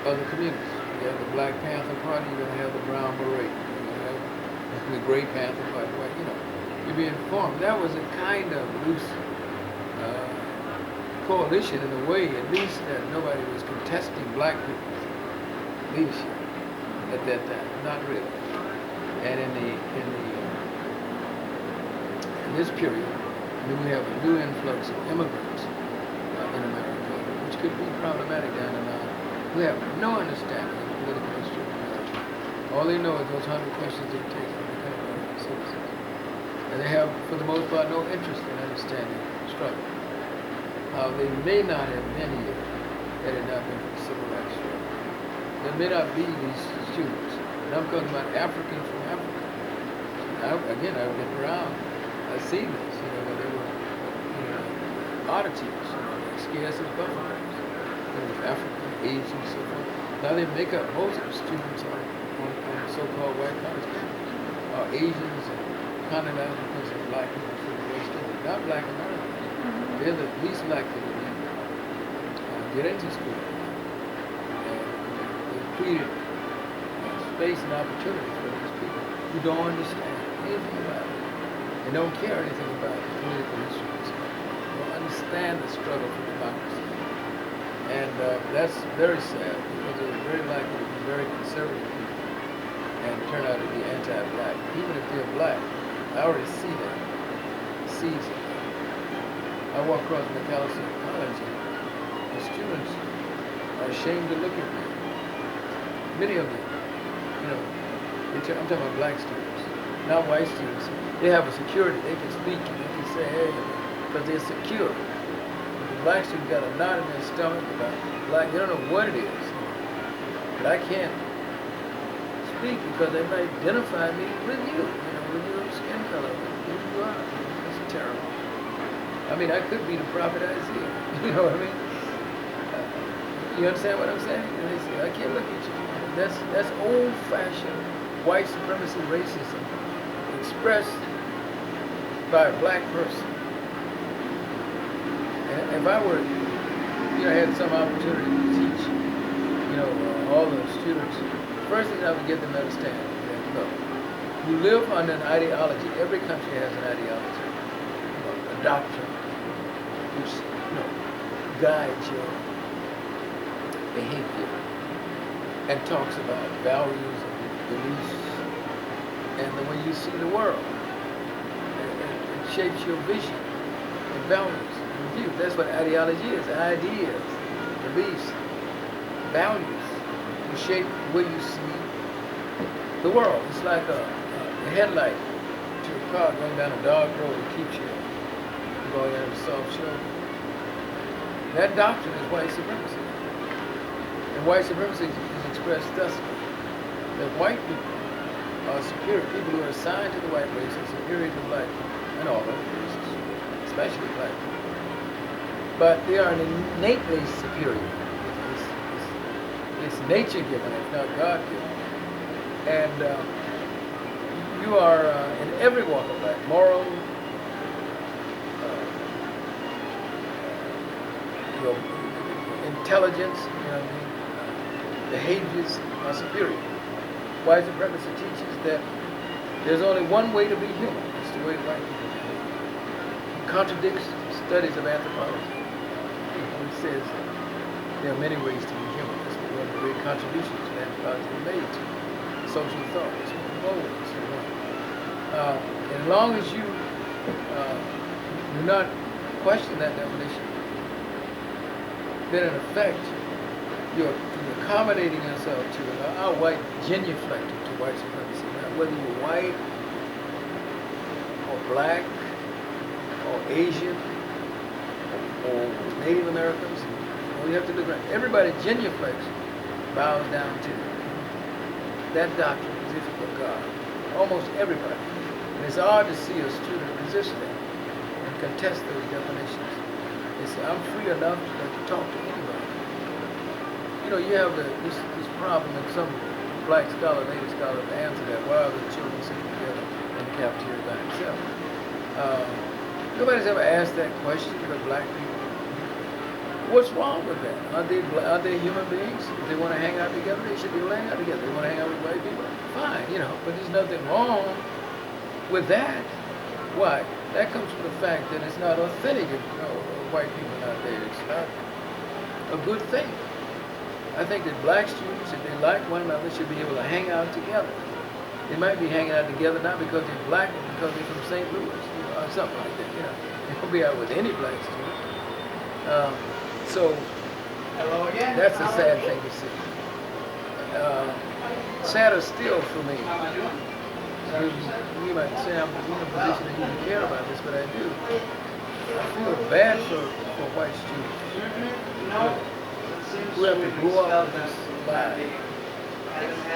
other communities. You have the Black Panther Party, you're going to have the Brown Beret, you're going to have the Gray Panther Party, you'd be informed. That was a kind of loose coalition in a way, at least, that nobody was contesting black people's leadership at that time. Not really. And in this period, then we have a new influx of immigrants in America, which could be problematic down the line. We have no understanding of the political history of America. All they know is those 100 questions they take from becoming American citizens. And they have, for the most part, no interest in understanding the struggle. They may not have been here had it not been for the civil rights struggle. There may not be these students. And I'm talking about Africans from Africa. I've been around. I've seen this, when they were, oddities, like scarce as buffaloes. With African, Asian, and so forth. Now they make up most of the students on so-called white college campuses are Asians and continental Africans and black people from the West Indies, not black Americans. They're the least likely to get into school. And they've created space and opportunity for these people who don't understand anything about it. They don't care anything about the political history of this country. They don't understand the struggle for democracy. And that's very sad, because they're very likely to be very conservative people and turn out to be anti-black. Even if they're black, I already see that, seeds of that. I walk across Macalester College and the students are ashamed to look at me. Many of them, I'm talking about black students, not white students. They have a security, they can speak and they can say, hey, because they're secure. The black student got a knot in their stomach about black, they don't know what it is. But I can't speak because they might identify me with you, with your skin color, with who you are. It's terrible. I mean, I could be the prophet Isaiah, you know what I mean? You understand what I'm saying? And they say, I can't look at you. That's old-fashioned white supremacy racism expressed by a black person. And if I were, I had some opportunity to teach, all the students, first thing I would get them to understand is that, look, you live under an ideology. Every country has an ideology, a doctrine, which, guides your behavior and talks about values and beliefs and the way you see the world. It shapes your vision and values and views. That's what ideology is. Ideas, beliefs, values will shape the way you see the world. It's like a headlight to a car going down a dark road that keeps you going down a soft shoulder. That doctrine is white supremacy. And white supremacy is expressed thusly, that white people are superior. People who are assigned to the white race are superior to black people, and all other races, especially black people. But they are innately superior. It's nature given, it's not God given. And you are in every walk of life, moral, your intelligence, behaviors are superior. White supremacy teaches that there's only one way to be human. It's the way white people do. contradicts studies of anthropology. It says there are many ways to be human. That's one of the great contributions that anthropology made to social thought. It's one of the ways. As long as you do not question that definition, then in effect, you're accommodating yourself to our white genuflected to white supremacy. Now, whether you're white or black or Asian or Native Americans, you have to look around. Everybody genuflects, bows down to that doctrine as if it were God. Almost everybody. And it's hard to see a student resist that and contest those definitions. They say, I'm free enough to talk to anybody. You know, you have this problem, and some black scholar, native scholar, answer that. Why are the children sitting together in the cafeteria by themselves? Nobody's ever asked that question to black people. What's wrong with that? Are they human beings? If they want to hang out together, they should be able to hang out together. They want to hang out with white people? Fine, you know, but there's nothing wrong with that. Why? That comes from the fact that it's not authentic. White people not there. It's not a good thing. I think that black students, if they like one another, should be able to hang out together. They might be hanging out together not because they're black, but because they're from St. Louis, or something like that. You know, they don't be out with any black student. So that's a sad thing to see. Sadder still for me. You might say I'm in a position to even care about this, but I do. I feel bad for white students who have to grow up with this lie.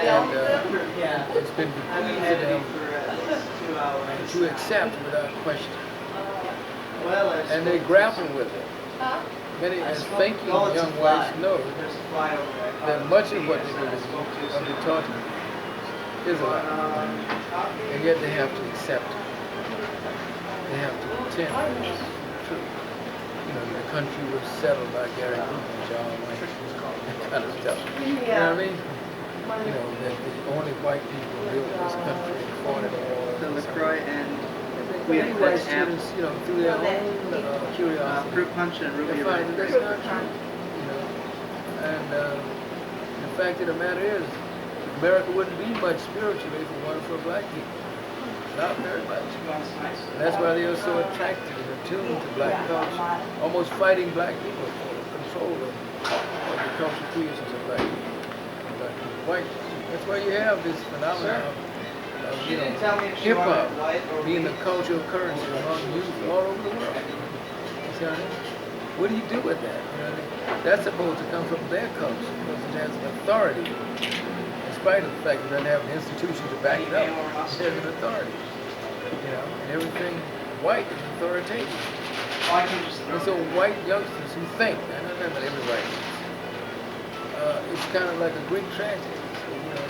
And it's been bequeathed to them to accept without question. And they grapple with it. Many as thinking young whites know that much of what they believe of the taught is a lie. And yet they have to accept it. They have to pretend it's true. You know, the country was settled by Gary Root and John Wayne, that kind of stuff. You know what I mean? You know, that the only white people built this country and fought in the war. The LaCroix and many white students, you know, through their own curiosity. Fruit punch and Ruby find that that's not true. You know, and the fact of the matter is, America wouldn't be much spiritually if it weren't for black people. Not very much. And that's why they are so attracted and attuned to black culture, almost fighting black people for control of the cultural creations of black people. White. That's why you have this phenomenon of hip hop being the cultural currency among youth all over the world. You see what I mean? What do you do with that? You know what I mean? That's supposed to come from their culture because it has an authority. In spite of the fact it doesn't have an institution to back it up, it has an authority. You know, and everything white is authoritative. And so white youngsters who think, I don't know about every white youngster, it's kind of like a Greek tragedy. So, you know,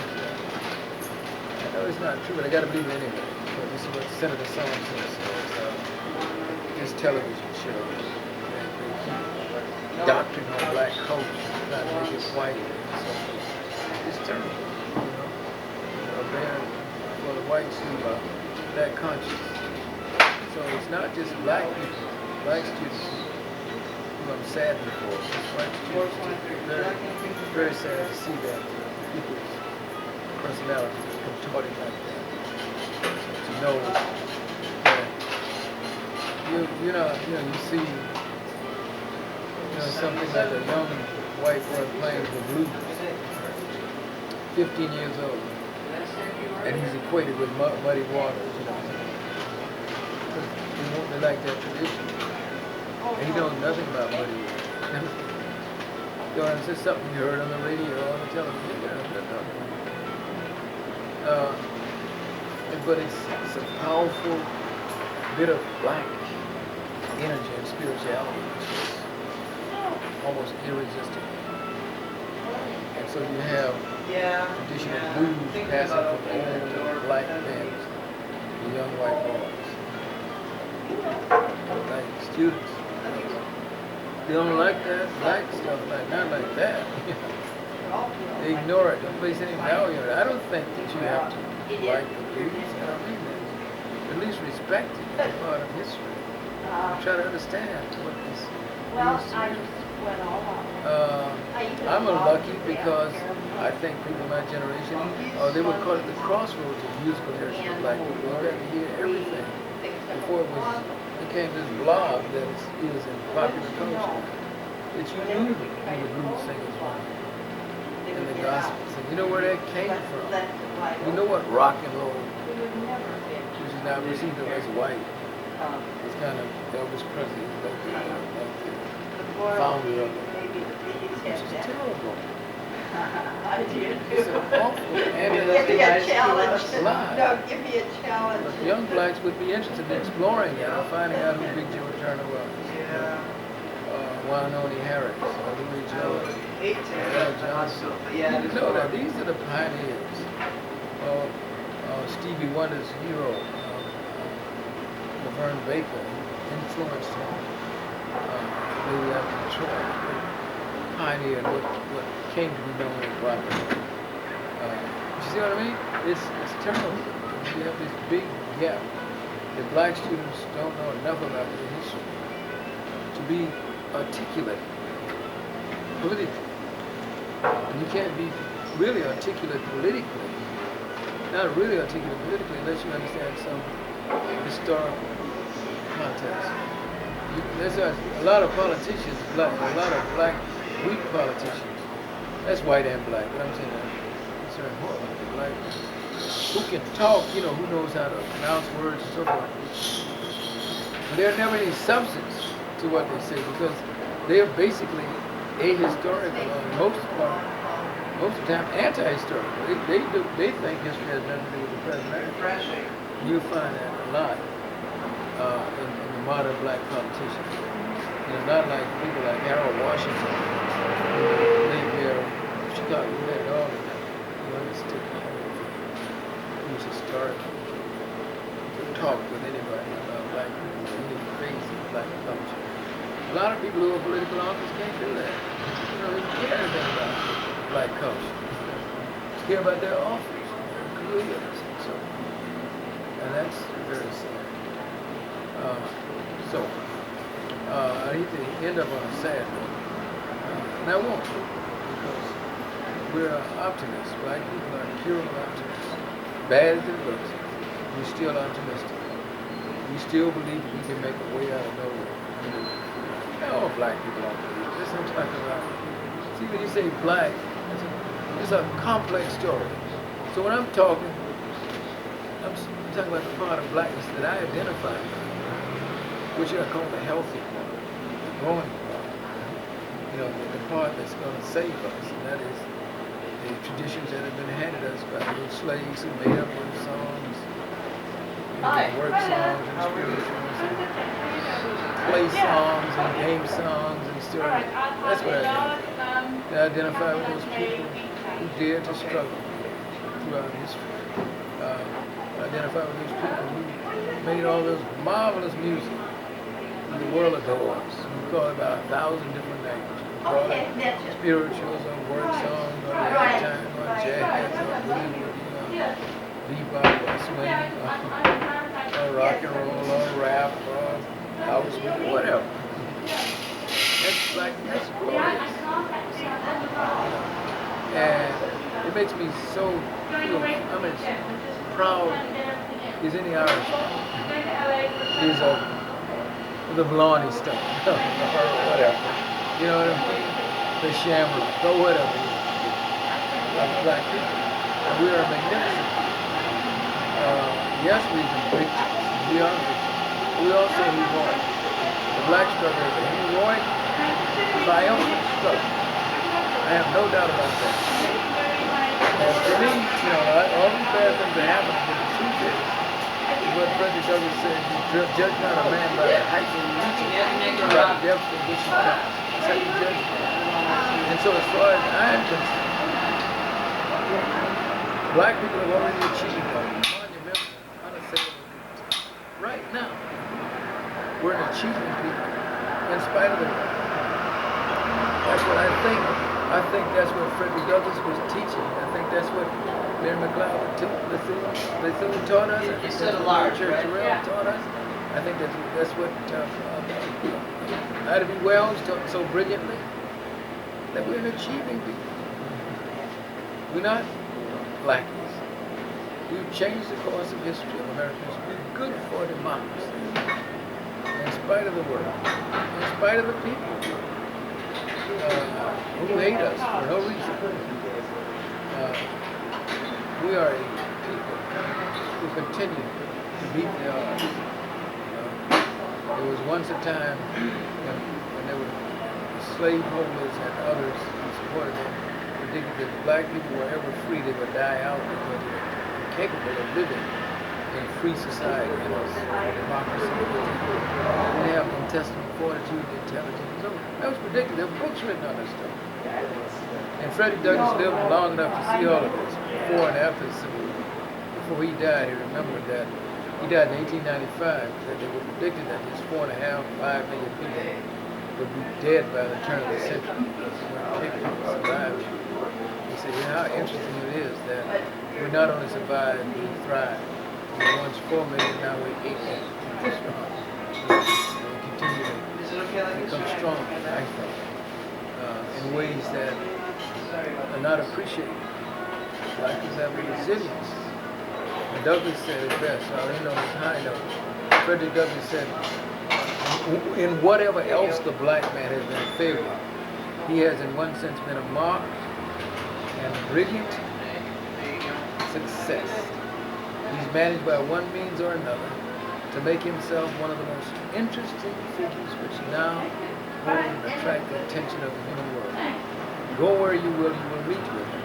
I know it's not true, but I got to believe it anyway. So this is what Senator So-and-so says. This television show, they keep doctoring on black culture, trying to make it white. So it's terrible, you know. They're for the whites who are that conscious. So it's not just black people, black students. I'm saddened for white students. Very, very sad to see that people's personalities contorted like that. To know that you see something like a young white boy playing the blues, 15 years old, and he's equated with muddy waters, you know. They like that tradition. And he knows nothing about muddy waters. You know, it's just something you heard on the radio or on the television. But it's a powerful bit of black energy and spirituality, which is almost irresistible. And so you have traditional blues passing from old black men to young white boys, like students. They don't like that black stuff, not like that. They ignore it, don't place any value in it. I don't think that you have to like the blues. I don't mean that. At least respect it as part of history. try to understand what this Well, means to I you. just went all out. I'm lucky because I think people of my generation, they would call it the crossroads of musical heritage of black people. You got to hear everything before became this blob that is in popular culture. That you knew who the blues singers were and the gospels. And you know where that came from. You know what rock and roll, which is now perceived as white, it's kind of Elvis Presley, like the founder of it, which is terrible. It's an awful Give me a challenge. lie. No, give me a challenge. But young blacks would be interested in exploring that and finding out who Big Joe Turner was. Yeah. Wynonie Harris, Louis Jones, Al Johnson. Yeah, You know that these are the pioneers. Stevie Wonder's hero, Laverne Baker, influenced him. Maybe after Detroit, pioneered what came to be known as rock and roll. You see what I mean? It's terrible. You have this big gap that black students don't know enough about their history to be articulate politically. And you can't be really articulate politically, not really articulate politically unless you understand some historical context. There's a lot of politicians, a lot of black, weak politicians. That's white and black, but I'm saying it's very important. Black who can talk, who knows how to pronounce words and so forth. But there's never any substance to what they say because they are basically ahistorical and most of the time anti-historical. They think history has nothing to do with the present. You find that a lot in the modern black politicians. Not like people like Harold Washington, Lake Bear, Chicago, we had all of that. He was historical. To talk with anybody about black people, any phase of black culture. A lot of people who are political office can't do that. They don't care anything about black culture. They care about their office, their careers, and so on. And that's very sad. I need to end up on a sad note. And I won't, because we're optimists. Black people are pure optimists. Bad as it looks, we're still optimistic. We still believe we can make a way out of nowhere. All black people don't believe this. I'm talking about. See, when you say black, it's a complex story. So when I'm talking about the part of blackness that I identify with, which I call the healthy part, the growing part. The part that's going to save us, and that is the traditions that have been handed us by the slaves who made up those songs, work songs and spirituals, and play songs and game songs and stories. That's what I identify. I identify with those people who dared to struggle throughout history. I identify with those people who made all this marvelous music that the world adores. We call it about 1,000 different names. We call it spirituals or work songs or ragtime or jazz or blues, bebop or swing or rock and roll or rap or house music, whatever. That's glorious. And it makes me so proud as any Irishman is of the Blarney stuff, or whatever. You know what I mean? The Shamrock, or whatever. Like black people. And we are magnificent. Yes, we can victims. We are victims. We also heroic. The black struggle is a heroic, triumphant struggle. I have no doubt about that. And for me, all these bad things that happen, but the truth is what Frederick Douglass said, you judge not a man by the height of his reaches, but by the depth of which he comes. That's how you judge him. And so as far as I'm concerned, black people have already achieved a monumental, unassailable feat. Right now, we're an achieving people, in spite of the war. That's what I think. I think that's what Frederick Douglass was teaching. I think that's what Mary McLeod taught us. I think that's what Church Terrell taught us. I I think that's what Ida B. Wells taught so brilliantly, that we're an achieving people. We're not lackeys. We've changed the course of history of American history. We're good for democracy. In spite of the world, in spite of the people who hate us for no reason. We are a people who continue to beat the odds. There was once a time when there were slaveholders and others who supported them, predicted that if black people were ever free, they would die out because they were incapable of living in a free society, in a democracy. They have intestinal fortitude, intelligence. So that was predicted. There were books written on this stuff. And Frederick Douglass lived long enough to see all of this before and after the Civil War. Before he died, he remembered that he died in 1895, that they were predicted that these 4.5, 5 million people would be dead by the turn of the century because they weren't capable of surviving. He said, how interesting it is that we not only survived, we thrived. We were once 4 million, now we're 8 million. We're strong. We continue to become strong, I think, in ways that are not appreciated. Black people have a resilience. And Douglass said it best, I'll end on this high note. Frederick Douglass said, in whatever else the black man has been a failure, he has in one sense been a marked and brilliant success. He's managed by one means or another to make himself one of the most interesting figures which now hold and attract the attention of the human world. Go where you will meet with him.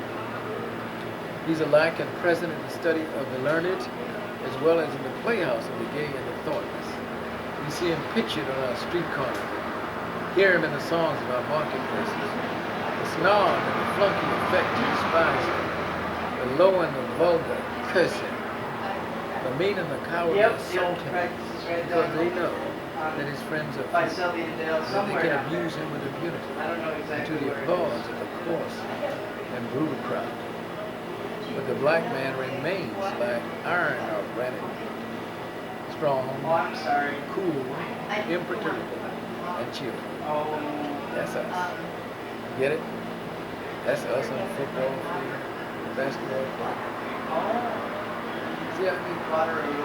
He's alike and present in the study of the learned as well as in the playhouse of the gay and the thoughtless. We see him pictured on our street corners, hear him in the songs of our marketplaces. The snob and the flunky affect to despise him. The low and the vulgar curse him. The mean and the cowardly assault him because they know that his friends are few, that they can abuse him with impunity, and to the applause of the coarse and brutal crowd. But the black man remains like iron or granite, strong, cool, imperturbable, and cheerful. That's us. Get it? That's us on the football field, the basketball court. See, I mean,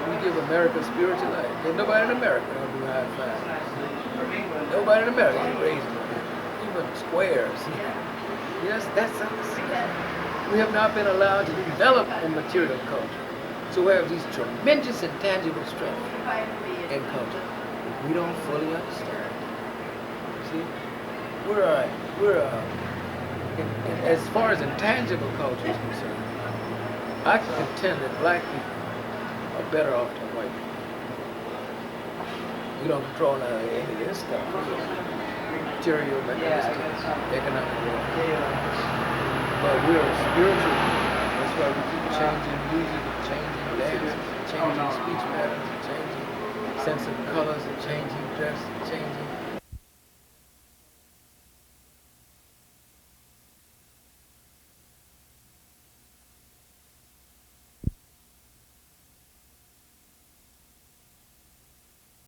we give America spiritual life. There's nobody in America don't do high five. Nobody in America raises even squares. Yes, that's us. We have not been allowed to develop a material culture. So we have these tremendous intangible strengths in culture. We don't fully understand. See, as far as intangible culture is concerned, I can contend that black people are better off than white people. We don't control none of any of this stuff. Material, materialistic, economic growth. But we're spiritual. That's why we keep changing music, changing dances, changing speech patterns, changing sense of colors, changing dress, changing